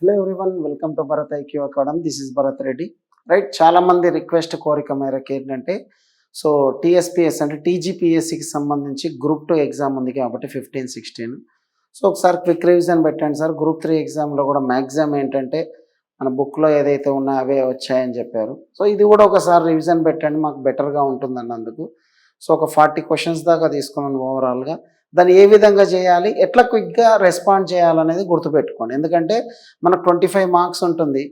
Hello everyone, welcome to Bharat IQ academy. This is Bharat Reddy. Right, చాలామంది request కోరిక మేరకు ఏంటంటే టీఎస్పిఎస్ అంటే టీజీపీఎస్సికి సంబంధించి గ్రూప్ 2 ఎగ్జామ్ ఉంది కాబట్టి 15, 16. ఒకసారి క్విక్ రివిజన్ పెట్టండి సార్. గ్రూప్ 3 ఎగ్జామ్లో కూడా మ్యాక్సిమం ఏంటంటే మన బుక్లో ఏదైతే ఉన్నాయో అవే వచ్చాయని చెప్పారు. ఇది కూడా ఒకసారి రివిజన్ పెట్టండి, మాకు బెటర్గా ఉంటుంది అన్నందుకు. ఒక 40 క్వశ్చన్స్ దాకా తీసుకున్నాను ఓవరాల్గా. దాన్ని ఏ విధంగా చేయాలి, ఎట్లా క్విక్గా రెస్పాండ్ చేయాలనేది గుర్తుపెట్టుకోండి. ఎందుకంటే మనకు 25 మార్క్స్ ఉంటుంది.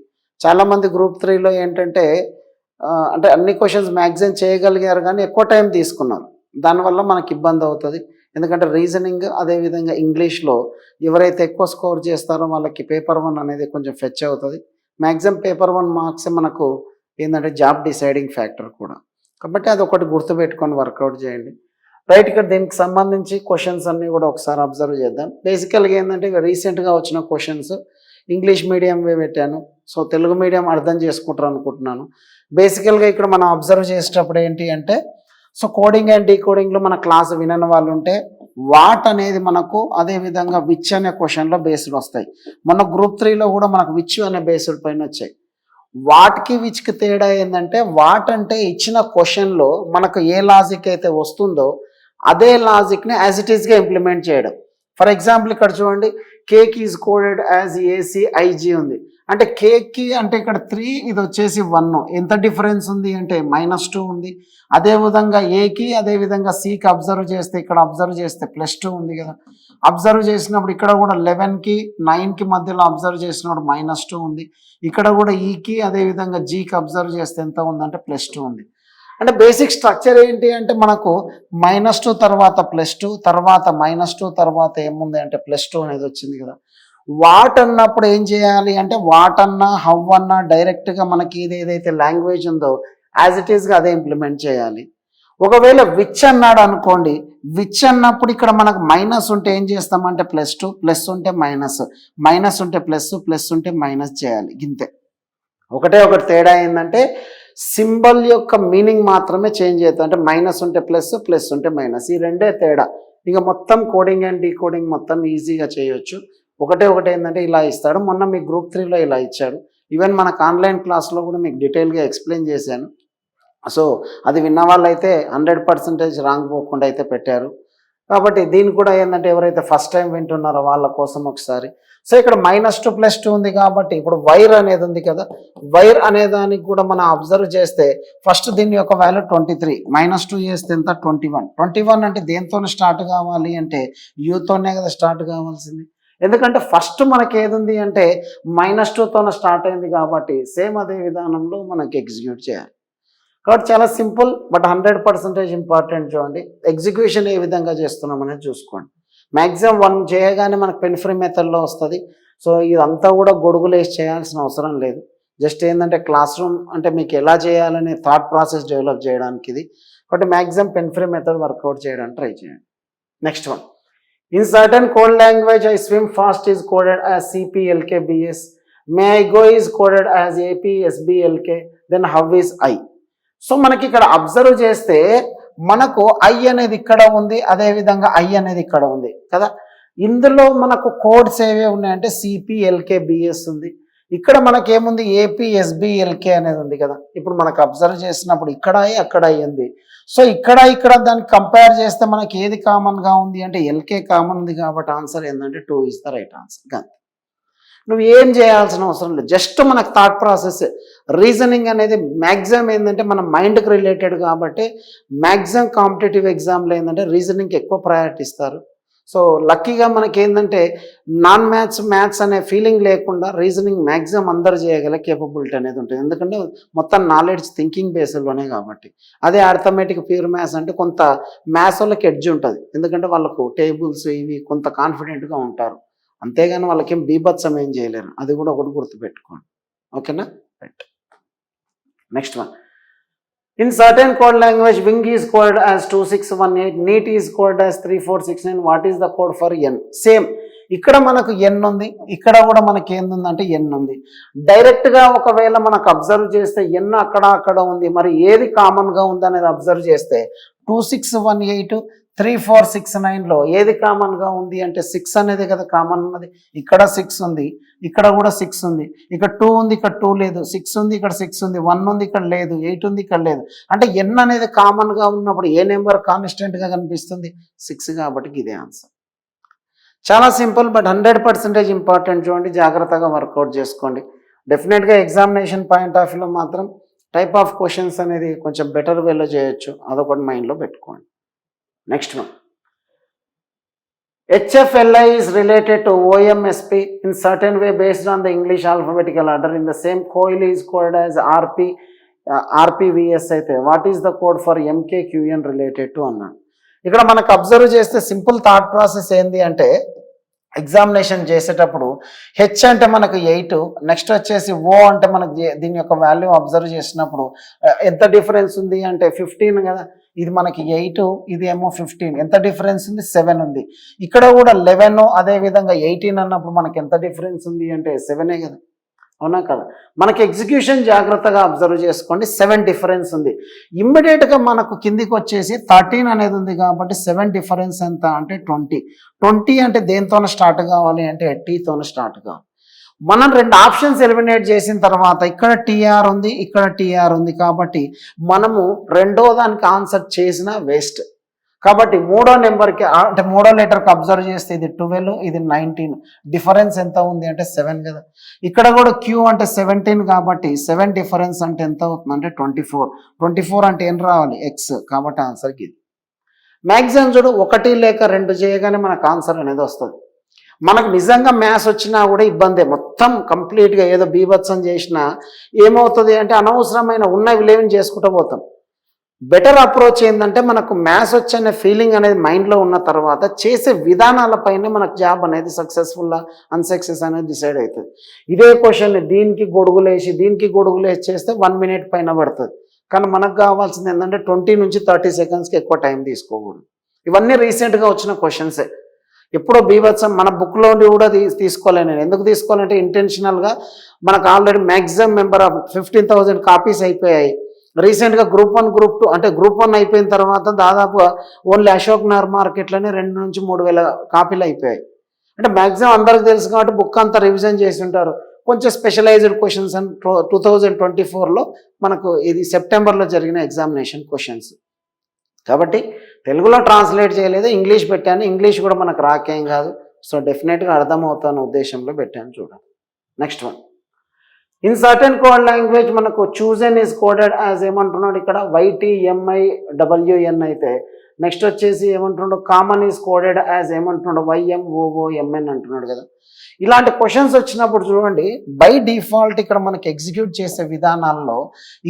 చాలామంది గ్రూప్ 3లో ఏంటంటే అంటే అన్ని క్వశ్చన్స్ మ్యాక్సిమం చేయగలిగారు కానీ ఎక్కువ టైం తీసుకున్నారు. దానివల్ల మనకి ఇబ్బంది అవుతుంది. ఎందుకంటే రీజనింగ్, అదేవిధంగా ఇంగ్లీష్లో ఎవరైతే ఎక్కువ స్కోర్ చేస్తారో వాళ్ళకి పేపర్ 1 అనేది కొంచెం ఫెచ్ అవుతుంది. మ్యాక్సిమం పేపర్ 1 మార్క్స్ మనకు ఏంటంటే జాబ్ డిసైడింగ్ ఫ్యాక్టర్ కూడా. కాబట్టి అది ఒకటి గుర్తుపెట్టుకొని వర్కౌట్ చేయండి. రైట్, ఇక్కడ దీనికి సంబంధించి క్వశ్చన్స్ అన్నీ కూడా ఒకసారి అబ్జర్వ్ చేద్దాం. బేసికల్గా ఏంటంటే రీసెంట్గా వచ్చిన క్వశ్చన్స్ ఇంగ్లీష్ మీడియంవే పెట్టాను. తెలుగు మీడియం అర్థం చేసుకుంటారు అనుకుంటున్నాను. బేసికల్గా ఇక్కడ మనం అబ్జర్వ్ చేసేటప్పుడు ఏంటి అంటే కోడింగ్ అండ్ డీకోడింగ్లో మన క్లాస్ వినని వాళ్ళు ఉంటే వాట్ అనేది మనకు అదేవిధంగా విచ్ అనే క్వశ్చన్లో బేస్డ్ వస్తాయి. మొన్న గ్రూప్ 3లో కూడా మనకు విచ్ అనే బేస్డ్ పైన వచ్చాయి. వాట్కి విచ్కి తేడా ఏంటంటే వాట్ అంటే ఇచ్చిన క్వశ్చన్లో మనకు ఏ లాజిక్ అయితే వస్తుందో అదే లాజిక్ని యాజ్ ఇట్ ఈస్గా ఇంప్లిమెంట్ చేయడం. ఫర్ ఎగ్జాంపుల్ ఇక్కడ చూడండి, కేక్ ఈజ్ కోడెడ్ యాజ్ ఏసీఐజీ ఉంది. అంటే కేక్కి అంటే ఇక్కడ 3, ఇది వచ్చేసి 1. ఎంత డిఫరెన్స్ ఉంది అంటే -2 ఉంది. అదేవిధంగా ఏకి అదేవిధంగా సికి అబ్జర్వ్ చేస్తే ఇక్కడ అబ్జర్వ్ చేస్తే +2 ఉంది కదా. అబ్జర్వ్ చేసినప్పుడు ఇక్కడ కూడా 11కి 9కి మధ్యలో అబ్జర్వ్ చేసినప్పుడు -2 ఉంది. ఇక్కడ కూడా ఈకి అదేవిధంగా జీకి అబ్జర్వ్ చేస్తే ఎంత ఉందంటే +2 ఉంది. అంటే బేసిక్ స్ట్రక్చర్ ఏంటి అంటే మనకు -2 తర్వాత +2 తర్వాత -2 తర్వాత ఏముంది అంటే +2 అనేది వచ్చింది కదా. వాట్ అన్నప్పుడు ఏం చేయాలి అంటే వాట్ అన్నా హౌ అన్నా డైరెక్ట్గా మనకి ఏదైతే లాంగ్వేజ్ ఉందో యాజ్ ఇట్ ఈస్గా అదే ఇంప్లిమెంట్ చేయాలి. ఒకవేళ విచ్ అన్నాడు అనుకోండి, విచ్ అన్నప్పుడు ఇక్కడ మనకు మైనస్ ఉంటే ఏం చేస్తామంటే +2, ప్లస్ ఉంటే మైనస్, మైనస్ ఉంటే ప్లస్, ప్లస్ ఉంటే మైనస్ చేయాలి. ఇంతే. ఒకటి తేడా ఏంటంటే సింబల్ యొక్క మీనింగ్ మాత్రమే చేంజ్ అవుతుంది. అంటే మైనస్ ఉంటే ప్లస్, ప్లస్ ఉంటే మైనస్, ఈ రెండే తేడా. ఇక మొత్తం కోడింగ్ అండ్ డీకోడింగ్ మొత్తం ఈజీగా చేయొచ్చు. ఒకటే ఏంటంటే ఇలా ఇస్తాడు. మొన్న మీకు గ్రూప్ 3లో ఇలా ఇచ్చాడు. ఈవెన్ మనకు ఆన్లైన్ క్లాస్లో కూడా మీకు డీటెయిల్గా ఎక్స్ప్లెయిన్ చేశాను. అది విన్న వాళ్ళైతే 100% రాంగ్ పోకుండా అయితే పెట్టారు. కాబట్టి దీనికి కూడా ఏంటంటే ఎవరైతే ఫస్ట్ టైం వింటున్నారో వాళ్ళ కోసం ఒకసారి ఇక్కడ -2 +2 ఉంది కాబట్టి ఇప్పుడు వైర్ అనేది ఉంది కదా. వైర్ అనే దానికి కూడా మనం అబ్జర్వ్ చేస్తే ఫస్ట్ దీని యొక్క వాల్యూ 23, -2 చేస్తే ఎంత 21 అంటే దేంతో స్టార్ట్ కావాలి అంటే యూతోనే కదా స్టార్ట్ కావాల్సింది. ఎందుకంటే ఫస్ట్ మనకి ఏది ఉంది అంటే -2తో స్టార్ట్ అయింది కాబట్టి సేమ్ అదే విధానంలో మనకి ఎగ్జిక్యూట్ చేయాలి. కాబట్టి చాలా సింపుల్, బట్ 100% ఇంపార్టెంట్. చూడండి ఎగ్జిక్యూషన్ ఏ విధంగా చేస్తున్నాం అనేది చూసుకోండి. మ్యాక్సిమం 1 చేయగానే మనకు పెన్ ఫ్రీ మెథడ్లో వస్తుంది. ఇదంతా కూడా గొడుగులు వేసి చేయాల్సిన అవసరం లేదు. జస్ట్ ఏంటంటే క్లాస్ రూమ్ అంటే మీకు ఎలా చేయాలనే థాట్ ప్రాసెస్ డెవలప్ చేయడానికి ఇది. కాబట్టి maximum pen free method work out చేయడానికి ట్రై చేయండి. Next one, in certain code language I swim fast is coded as CPLKBS, may I go is coded as APSBLK, then how is I. మనకి ఇక్కడ observe చేస్తే మనకు I అనేది ఇక్కడ ఉంది, అదేవిధంగా ఐ అనేది ఇక్కడ ఉంది కదా. ఇందులో మనకు కోడ్స్ ఏవే ఉన్నాయంటే CPLKBS ఉంది. ఇక్కడ మనకేముంది APSBLK అనేది ఉంది కదా. ఇప్పుడు మనకు అబ్జర్వ్ చేసినప్పుడు ఇక్కడ ఐ అక్కడ ఐ ఉంది. ఇక్కడ దాన్ని కంపేర్ చేస్తే మనకి ఏది కామన్గా ఉంది అంటే LK కామన్ ఉంది కాబట్టి ఆన్సర్ ఏంటంటే 2 ఇస్ ద రైట్ ఆన్సర్. కానీ నువ్వు ఏం చేయాల్సిన అవసరం లేదు, జస్ట్ మనకు థాట్ ప్రాసెస్. రీజనింగ్ అనేది మ్యాక్సిమం ఏంటంటే మన మైండ్కి రిలేటెడ్ కాబట్టి మ్యాక్సిమం కాంపిటేటివ్ ఎగ్జామ్లో ఏంటంటే రీజనింగ్కి ఎక్కువ ప్రయారిటీ ఇస్తారు. లక్కీగా మనకి ఏంటంటే నాన్ మ్యాథ్స్ అనే ఫీలింగ్ లేకుండా రీజనింగ్ మ్యాక్సిమం అందరు చేయగల కేపబిలిటీ అనేది ఉంటుంది. ఎందుకంటే మొత్తం నాలెడ్జ్ థింకింగ్ బేస్లోనే కాబట్టి. అదే అర్థమెటిక్ ప్యూర్ మ్యాథ్స్ అంటే కొంత మ్యాథ్స్ వాళ్ళకి ఎడ్జ్ ఉంటుంది, ఎందుకంటే వాళ్ళకు టేబుల్స్ ఇవి కొంత కాన్ఫిడెంట్గా ఉంటారు. అంతేగాని వాళ్ళకేం బీభత్సం ఏం చేయలేరు. అది కూడా ఒకటి గుర్తుపెట్టుకోండి. ఓకేనా? Right. Next one, in certain code language wing is code as 2618, neat is code as 3469, what is the code for N? Same ఇక్కడ మనకు ఎన్ ఉంది, ఇక్కడ కూడా మనకి ఏందంటే ఎన్ ఉంది. డైరెక్ట్గా ఒకవేళ మనకు అబ్జర్వ్ చేస్తే ఎన్ అక్కడ ఉంది, మరి ఏది కామన్గా ఉంది అనేది అబ్జర్వ్ చేస్తే 2618 3469లో ఏది కామన్గా ఉంది అంటే 6 అనేది కదా కామన్ ఉన్నది. ఇక్కడ 6 ఉంది, ఇక్కడ కూడా 6 ఉంది, ఇక్కడ 2 ఉంది, ఇక్కడ 2 లేదు, 6 ఉంది, ఇక్కడ 6 ఉంది, 1 ఉంది, ఇక్కడ లేదు, 8 ఉంది, ఇక్కడ లేదు. అంటే n అనేది కామన్గా ఉన్నప్పుడు ఏ నెంబర్ కాన్స్టెంట్గా కనిపిస్తుంది? 6 కాబట్టి ఇదే ఆన్సర్. చాలా సింపుల్ బట్ 100% ఇంపార్టెంట్. చూడండి, జాగ్రత్తగా వర్కౌట్ చేసుకోండి. డెఫినెట్గా ఎగ్జామినేషన్ పాయింట్ ఆఫ్ వ్యూలో మాత్రం టైప్ ఆఫ్ క్వశ్చన్స్ అనేది కొంచెం బెటర్ వేలో చేయొచ్చు, అదొకటి మైండ్లో పెట్టుకోండి. Next one, HFLI is related to OMSP in certain way based on the English alphabetical order. In the same coil is coded as RPVS అయితే what is the code for MKQN related to అన్నాడు. ఇక్కడ మనకు observe చేస్తే simple thought process ఏంది అంటే, examination చేసేటప్పుడు H అంటే మనకు 8, నెక్స్ట్ వచ్చేసి ఓ అంటే మనకు దీని యొక్క వాల్యూ అబ్జర్వ్ చేసినప్పుడు ఎంత డిఫరెన్స్ ఉంది అంటే 15 కదా, ఇది మనకి 8, ఇది ఏమో 15, ఎంత డిఫరెన్స్ ఉంది? 7 ఉంది. ఇక్కడ కూడా 11, అదేవిధంగా 18 అన్నప్పుడు మనకి ఎంత డిఫరెన్స్ ఉంది అంటే 7ఏ కదా, అవునా కదా? మనకి ఎగ్జిక్యూషన్ జాగ్రత్తగా అబ్జర్వ్ చేసుకోండి, 7 డిఫరెన్స్ ఉంది. ఇమ్మీడియట్గా మనకు కిందికి వచ్చేసి 13 అనేది ఉంది కాబట్టి 7 డిఫరెన్స్ ఎంత అంటే 20 అంటే దేనితోనే స్టార్ట్ కావాలి అంటే టీతోనే స్టార్ట్ కావాలి. మనం 2 ఆప్షన్స్ ఎలిమినేట్ చేసిన తర్వాత ఇక్కడ టీఆర్ ఉంది, ఇక్కడ టీఆర్ ఉంది కాబట్టి మనము రెండో దానికి ఆన్సర్ చేసిన వేస్ట్. కాబట్టి మూడో నెంబర్కి అంటే మూడో లెటర్కి అబ్జర్వ్ చేస్తే ఇది 12, ఇది 19, డిఫరెన్స్ ఎంత ఉంది అంటే 7 కదా. ఇక్కడ కూడా క్యూ అంటే 17 కాబట్టి 7 డిఫరెన్స్ అంటే ఎంత అవుతుంది అంటే 24 అంటే ఏం రావాలి? ఎక్స్. కాబట్టి ఆన్సర్కి ఇది. మ్యాక్సిమం చూడు 1 లేక 2 చేయగానే మనకు ఆన్సర్ అనేది వస్తుంది. మనకు నిజంగా మ్యాథ్స్ వచ్చినా కూడా ఇబ్బందే, మొత్తం కంప్లీట్గా ఏదో బీభత్సం చేసినా ఏమవుతుంది అంటే అనవసరమైన ఉన్నవి లేవని చేసుకుంటూ పోతాం. బెటర్ అప్రోచ్ ఏంటంటే మనకు మ్యాథ్స్ వచ్చనే ఫీలింగ్ అనేది మైండ్లో ఉన్న తర్వాత చేసే విధానాలపైనే మనకు జాబ్ అనేది సక్సెస్ఫుల్లా అన్సక్సెస్ అనేది డిసైడ్ అవుతుంది. ఇదే క్వశ్చన్ని దీనికి గొడుగులేసి చేస్తే 1 మినిట్ పైన పడుతుంది. కానీ మనకు కావాల్సింది ఏంటంటే 20 నుంచి 30 సెకండ్స్కి ఎక్కువ టైం తీసుకోకూడదు. ఇవన్నీ రీసెంట్గా వచ్చిన క్వశ్చన్సే, ఎప్పుడో బీభత్సం మన బుక్లో కూడా తీసుకోలేను నేను. ఎందుకు తీసుకోవాలంటే ఇంటెన్షనల్గా మనకు already maximum member of 15,000 copies అయిపోయాయి. రీసెంట్గా గ్రూప్ 1 గ్రూప్ 2 అంటే గ్రూప్ 1 అయిపోయిన తర్వాత దాదాపుగా ఓన్లీ అశోక్ నగర్ మార్కెట్లోనే 2 నుంచి 3,000 కాపీలు అయిపోయాయి. అంటే మ్యాక్సిమం అందరికి తెలుసు కాబట్టి బుక్ అంతా రివిజన్ చేసి ఉంటారు. కొంచెం స్పెషలైజ్డ్ క్వశ్చన్స్ అని 2024లో మనకు ఇది సెప్టెంబర్లో జరిగిన ఎగ్జామినేషన్ క్వశ్చన్స్ కాబట్టి తెలుగులో ట్రాన్స్లేట్ చేయలేదు, ఇంగ్లీష్ పెట్టాను. ఇంగ్లీష్ కూడా మనకు రాకేం కాదు, సో డెఫినెట్గా అర్థమవుతాను ఉద్దేశంలో పెట్టాను. చూడండి next one, in certain code language మనకు చూజన్ ఈజ్ కోడెడ్ యాజ్ ఏమంటున్నాడు ఇక్కడ YTMIWN అయితే నెక్స్ట్ వచ్చేసి ఏమంటున్నాడు కామన్ ఈజ్ కోడెడ్ యాజ్ ఏమంటున్నాడు YMOOMN అంటున్నాడు కదా. ఇలాంటి క్వశ్చన్స్ వచ్చినప్పుడు చూడండి, బై డిఫాల్ట్ ఇక్కడ మనకి ఎగ్జిక్యూట్ చేసే విధానాల్లో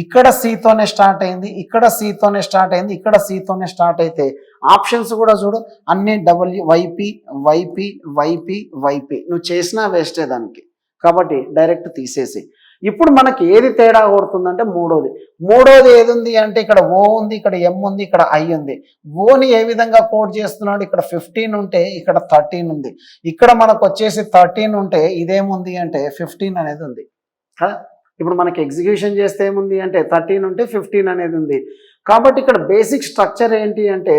ఇక్కడ సితోనే స్టార్ట్ అయింది, ఇక్కడ సితోనే స్టార్ట్ అయింది, ఇక్కడ సితోనే స్టార్ట్ అయితే ఆప్షన్స్ కూడా చూడు అన్ని YP నువ్వు చేసినా వేస్టే దానికి. కాబట్టి డైరెక్ట్ తీసేసి ఇప్పుడు మనకి ఏది తేడా కొడుతుందంటే మూడోది ఏది ఉంది అంటే ఇక్కడ ఓ ఉంది, ఇక్కడ ఎం ఉంది, ఇక్కడ ఐ ఉంది. ఓని ఏ విధంగా కోడ్ చేస్తున్నాడు? ఇక్కడ 15 ఉంటే ఇక్కడ 13 ఉంది, ఇక్కడ మనకు వచ్చేసి 13 ఉంటే ఇదేముంది అంటే 15 అనేది ఉంది కదా. ఇప్పుడు మనకి ఎగ్జిక్యూషన్ చేస్తే ఏముంది అంటే 13 ఉంటే 15 అనేది ఉంది. కాబట్టి ఇక్కడ బేసిక్ స్ట్రక్చర్ ఏంటి అంటే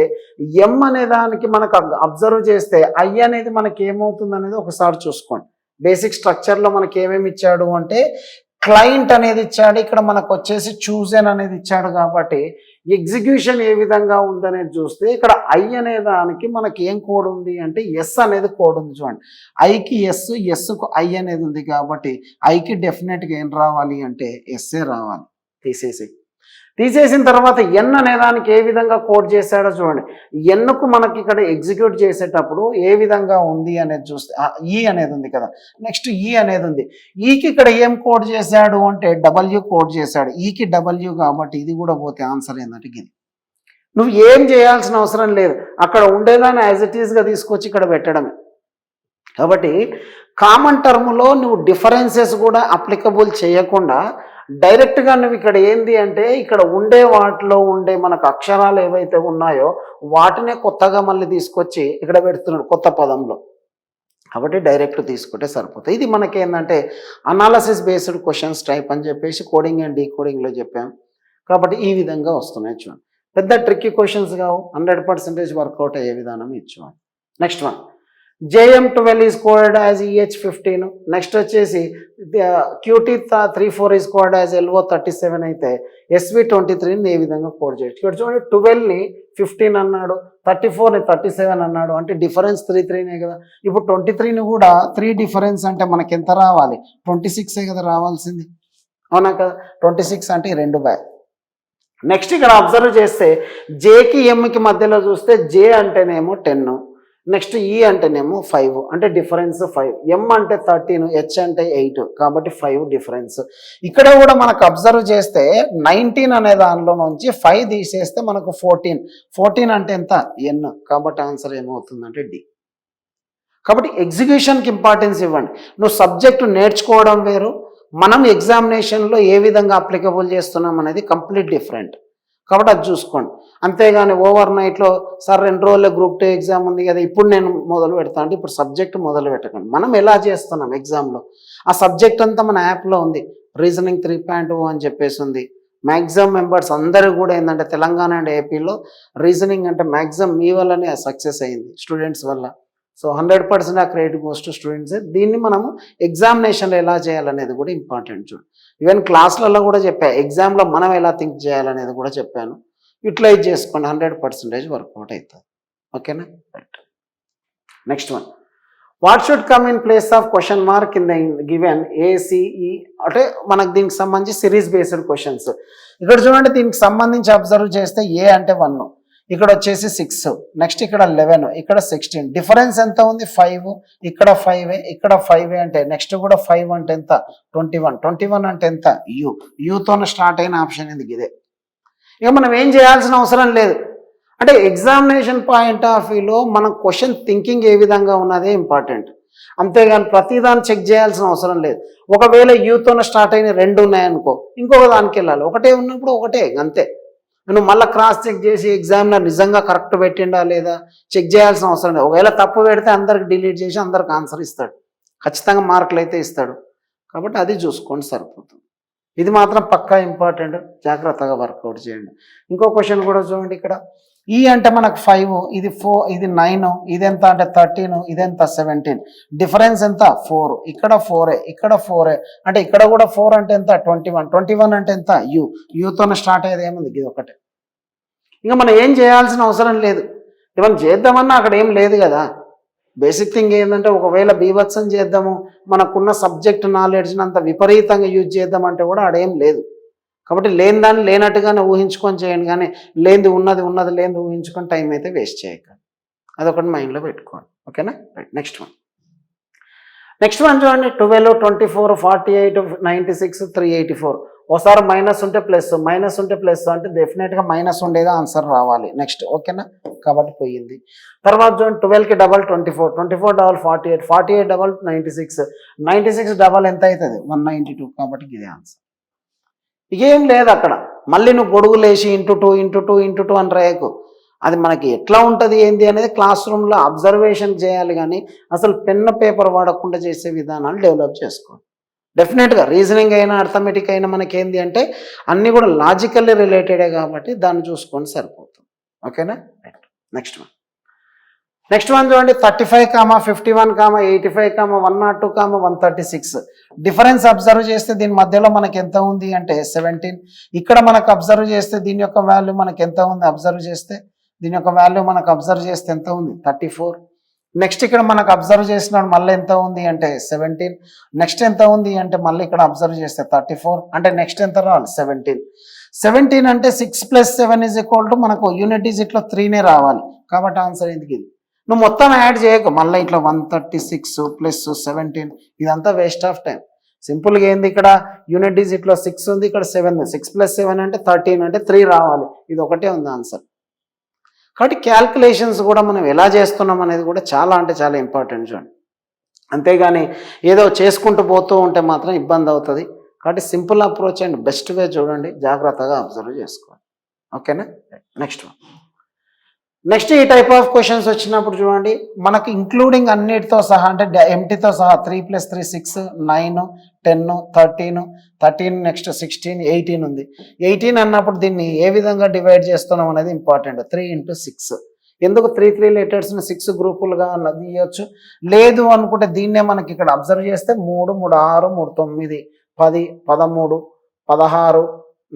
ఎం అనే దానికి మనకు అబ్జర్వ్ చేస్తే ఐ అనేది మనకి ఏమవుతుంది అనేది ఒకసారి చూసుకోండి. బేసిక్ స్ట్రక్చర్లో మనకి ఏమేమి ఇచ్చాడు అంటే క్లయింట్ అనేది ఇచ్చాడు, ఇక్కడ మనకు వచ్చేసి చూజన్ అనేది ఇచ్చాడు. కాబట్టి ఎగ్జిక్యూషన్ ఏ విధంగా ఉందనేది చూస్తే ఇక్కడ ఐ అనే దానికి మనకి ఏం కోడ్ ఉంది అంటే ఎస్ అనేది కోడ్ ఉంది. చూడండి, ఐకి ఎస్కు ఐ అనేది ఉంది కాబట్టి ఐకి డెఫినెట్గా ఏం రావాలి అంటే ఎస్ఏ రావాలి. తీసేసిన తర్వాత ఎన్ అనే దానికి ఏ విధంగా కోడ్ చేశాడో చూడండి. ఎన్కు మనకి ఇక్కడ ఎగ్జిక్యూట్ చేసేటప్పుడు ఏ విధంగా ఉంది అనేది చూస్తే ఈ అనేది ఉంది కదా, నెక్స్ట్ ఈ అనేది ఉంది. ఈకి ఇక్కడ ఏం కోడ్ చేశాడు అంటే డబ్ల్యూ కోడ్ చేశాడు. ఈకి డబ్ల్యూ కాబట్టి ఇది కూడా పోతే ఆన్సర్ ఏంటంటే ఇది. నువ్వు ఏం చేయాల్సిన అవసరం లేదు, అక్కడ ఉండేదాన్ని యాజ్ ఇట్ ఈస్గా తీసుకొచ్చి ఇక్కడ పెట్టడమే. కాబట్టి కామన్ టర్మ్లో నువ్వు డిఫరెన్సెస్ కూడా అప్లికబుల్ చేయకుండా డైరెక్ట్గా నువ్వు ఇక్కడ ఏంది అంటే ఇక్కడ ఉండే వాటిలో ఉండే మనకు అక్షరాలు ఏవైతే ఉన్నాయో వాటినే కొత్తగా మళ్ళీ తీసుకొచ్చి ఇక్కడ పెడుతున్నాడు కొత్త పదంలో. కాబట్టి డైరెక్ట్ తీసుకుంటే సరిపోతుంది. ఇది మనకి ఏంటంటే అనాలసిస్ బేస్డ్ క్వశ్చన్స్ టైప్ అని చెప్పేసి కోడింగ్ అండ్ డీకోడింగ్లో చెప్పాం. కాబట్టి ఈ విధంగా వస్తున్నాయి. చూడండి, పెద్ద ట్రిక్కీ క్వశ్చన్స్ కావు, 100% వర్కౌట్ అయ్యే విధానం ఇచ్చాం. Next one, JM12 is coded as EH15. Next వచ్చేసి QT34 is coded as LO37 అయితే SV23ని ఏ విధంగా కోడ్ చేయొచ్చు. ఇక్కడ చూడండి 12ని 15 అన్నాడు, 34ని 37 అన్నాడు, అంటే డిఫరెన్స్ 3 కదా. ఇప్పుడు 23ని కూడా 3 డిఫరెన్స్ అంటే మనకి ఎంత రావాలి, 26 కదా రావాల్సింది, అవునా కదా. 26 అంటే 2 బై. నెక్స్ట్ ఇక్కడ అబ్జర్వ్ చేస్తే జేకి ఎంకి మధ్యలో చూస్తే జే అంటేనేమో 10, నెక్స్ట్ ఈ అంటేనేమో 5, అంటే డిఫరెన్స్ 5. ఎం అంటే 13, హెచ్ అంటే 8, కాబట్టి 5 డిఫరెన్స్. ఇక్కడ కూడా మనకు అబ్జర్వ్ చేస్తే 19 అనే దానిలో నుంచి 5 తీసేస్తే మనకు 14 అంటే ఎంత, ఎన్, కాబట్టి ఆన్సర్ ఏమవుతుందంటే డి. కాబట్టి ఎగ్జిక్యూషన్కి ఇంపార్టెన్స్ ఇవ్వండి. నువ్వు సబ్జెక్టు నేర్చుకోవడం వేరు, మనం ఎగ్జామినేషన్లో ఏ విధంగా అప్లికబుల్ చేస్తున్నాం అనేది కంప్లీట్ డిఫరెంట్. కాబట్టి అది చూసుకోండి. అంతేగాని ఓవర్ నైట్లో సార్ 2 రోజుల్లో గ్రూప్ 2 ఎగ్జామ్ ఉంది కదా ఇప్పుడు నేను మొదలు పెడతా అంటే ఇప్పుడు సబ్జెక్ట్ మొదలు పెట్టకండి. మనం ఎలా చేస్తున్నాం ఎగ్జామ్లో ఆ సబ్జెక్ట్ అంతా మన యాప్లో ఉంది. రీజనింగ్ 3.0 అని చెప్పేసి ఉంది. మ్యాక్సిమం మెంబర్స్ అందరూ కూడా ఏంటంటే తెలంగాణ అండ్ ఏపీలో రీజనింగ్ అంటే మ్యాక్సిమం మీ వల్లనే సక్సెస్ అయింది, స్టూడెంట్స్ వల్ల. సో 100% ఆ క్రెడిట్ గోస్ టు స్టూడెంట్సే. దీన్ని మనము ఎగ్జామినేషన్లో ఎలా చేయాలనేది కూడా ఇంపార్టెంట్. చూడు, ఈవెన్ క్లాసులలో కూడా చెప్పా, ఎగ్జామ్లో మనం ఎలా థింక్ చేయాలనేది కూడా చెప్పాను. యూటిలైజ్ చేసుకోండి, 100% వర్కౌట్ అవుతుంది. ఓకేనా, right. Next one, what should come in place of question mark in the given ACE. అంటే మనకు దీనికి సంబంధించి సిరీస్ బేస్డ్ క్వశ్చన్స్. ఇక్కడ చూడండి, దీనికి సంబంధించి అబ్జర్వ్ చేస్తే ఏ అంటే 1, ఇక్కడ వచ్చేసి 6, నెక్స్ట్ ఇక్కడ 11, ఇక్కడ 16. డిఫరెన్స్ ఎంత ఉంది, 5, ఇక్కడ 5, ఇక్కడ 5 అంటే నెక్స్ట్ కూడా 5 అంటే ఎంత, 21 అంటే ఎంత, యూతో స్టార్ట్ అయిన ఆప్షన్ ఎందుకు ఇదే. ఇక మనం ఏం చేయాల్సిన అవసరం లేదు. అంటే ఎగ్జామినేషన్ పాయింట్ ఆఫ్ వ్యూలో మనం క్వశ్చన్ థింకింగ్ ఏ విధంగా ఉన్నదే ఇంపార్టెంట్. అంతేగాని ప్రతిదాన్ని చెక్ చేయాల్సిన అవసరం లేదు. ఒకవేళ యూతో స్టార్ట్ అయిన 2 ఉన్నాయనుకో, ఇంకొక దానికి వెళ్ళాలి. ఒకటే ఉన్నప్పుడు ఒకటే, అంతే. నువ్వు మళ్ళీ క్రాస్ చెక్ చేసి ఎగ్జామ్లో నిజంగా కరెక్ట్ పెట్టిండా లేదా చెక్ చేయాల్సిన అవసరం లేదు. ఒకవేళ తప్పు పెడితే అందరికి డిలీట్ చేసి అందరికి ఆన్సర్ ఇస్తాడు, ఖచ్చితంగా మార్కులు అయితే ఇస్తాడు. కాబట్టి అది చూసుకోండి, సరిపోతుంది. ఇది మాత్రం పక్కా ఇంపార్టెంట్, జాగ్రత్తగా వర్కౌట్ చేయండి. ఇంకో క్వశ్చన్ కూడా చూడండి. ఇక్కడ ఈ అంటే మనకు 5, ఇది 4, ఇది 9, ఇది ఎంత అంటే 13, ఇదెంత 17. డిఫరెన్స్ ఎంత 4, ఇక్కడ 4, ఇక్కడ 4, అంటే ఇక్కడ కూడా 4 అంటే ఎంత 21 అంటే ఎంత యూతో స్టార్ట్ అయ్యేది ఏముంది, ఇది ఒకటే. ఇంకా మనం ఏం చేయాల్సిన అవసరం లేదు. ఏమైనా చేద్దామన్నా అక్కడ ఏం లేదు కదా. బేసిక్ థింగ్ ఏంటంటే ఒకవేళ బీభత్సం చేద్దాము, మనకున్న సబ్జెక్ట్ నాలెడ్జ్ని అంత విపరీతంగా యూజ్ చేద్దామంటే కూడా ఆడేం లేదు. కాబట్టి లేని దాన్ని లేనట్టుగానే ఊహించుకొని చేయండి, కానీ లేనిది ఉన్నది లేనిది ఊహించుకొని టైం అయితే వేస్ట్ చేయకండి. అదొకటి మైండ్లో పెట్టుకోండి. ఓకేనా, రైట్. నెక్స్ట్ వన్ చూడండి. 12, 24, 48, 96, 384. ఒకసారి మైనస్ ఉంటే ప్లస్ అంటే డెఫినెట్గా మైనస్ ఉండేది ఆన్సర్ రావాలి. నెక్స్ట్, ఓకేనా, కాబట్టి పోయింది. తర్వాత చూడండి, 12కి డబల్ 24, 24 డబల్ 48, 48 డబల్ 96, 96 డబల్ ఎంత అవుతుంది 192, కాబట్టి ఇదే ఆన్సర్. ఇకేం లేదు అక్కడ. మళ్ళీ నువ్వు గొడుగులేసి ఇంటూ టూ అని రాయకు. అది మనకి ఎట్లా ఉంటుంది ఏంది అనేది క్లాస్ రూమ్లో అబ్జర్వేషన్ చేయాలి, కానీ అసలు పెన్ పేపర్ వాడకుండా చేసే విధానాలు డెవలప్ చేసుకోవాలి. డెఫినెట్గా రీజనింగ్ అయినా అర్థమెటిక్ అయినా మనకేంది అంటే అన్నీ కూడా లాజికల్లీ రిలేటెడే, కాబట్టి దాన్ని చూసుకొని సరిపోతుంది. ఓకేనా, నెక్స్ట్ వన్ చూడండి. 35, 51, 85, 102, 136. డిఫరెన్స్ అబ్జర్వ్ చేస్తే దీని మధ్యలో మనకి ఎంత ఉంది అంటే 17. ఇక్కడ మనకు అబ్జర్వ్ చేస్తే దీని యొక్క వాల్యూ మనకి ఎంత ఉంది, అబ్జర్వ్ చేస్తే దీని యొక్క వాల్యూ మనకు అబ్జర్వ్ చేస్తే ఎంత ఉంది 34. నెక్స్ట్ ఇక్కడ మనకు అబ్జర్వ్ చేసినాడు మళ్ళీ ఎంత ఉంది అంటే 17. నెక్స్ట్ ఎంత ఉంది అంటే మళ్ళీ ఇక్కడ అబ్జర్వ్ చేస్తే 34, అంటే నెక్స్ట్ ఎంత రావాలి 17 అంటే 6 + 7 మనకు యూనిట్ డిజిట్లో 3నే రావాలి. కాబట్టి ఆన్సర్ ఎందుకు ఇది. నువ్వు మొత్తం యాడ్ చేయకు, మళ్ళీ ఇట్లా 136 + 17 ఇదంతా వేస్ట్ ఆఫ్ టైం. సింపుల్గా ఏంది, ఇక్కడ యూనిట్ డిజిట్లో 6 ఉంది, ఇక్కడ 7, 6 + 7 అంటే 13, అంటే 3 రావాలి. ఇది ఒకటే ఉంది ఆన్సర్. కాబట్టి క్యాల్కులేషన్స్ కూడా మనం ఎలా చేస్తున్నాం అనేది కూడా చాలా అంటే చాలా ఇంపార్టెంట్ చూడండి. అంతేగాని ఏదో చేసుకుంటూ పోతూ ఉంటే మాత్రం ఇబ్బంది అవుతుంది. కాబట్టి simple approach and best way చూడండి, జాగ్రత్తగా అబ్జర్వ్ చేసుకోండి. ఓకేనా, నెక్స్ట్ ఈ టైప్ ఆఫ్ క్వశ్చన్స్ వచ్చినప్పుడు చూడండి, మనకు ఇంక్లూడింగ్ అన్నిటితో సహా అంటే ఎంటీతో సహా 3 + 3 6, 9, 10, 13, నెక్స్ట్ 16, 18 ఉంది. 18 అన్నప్పుడు దీన్ని ఏ విధంగా డివైడ్ చేస్తున్నాం అనేది ఇంపార్టెంట్. 3 × 6, ఎందుకు 3 లెటర్స్ని 6 గ్రూపులుగా తీయచ్చు. లేదు అనుకుంటే దీన్నే మనకి ఇక్కడ అబ్జర్వ్ చేస్తే 3, 3, 6, 3, 9, 10, 13, 16,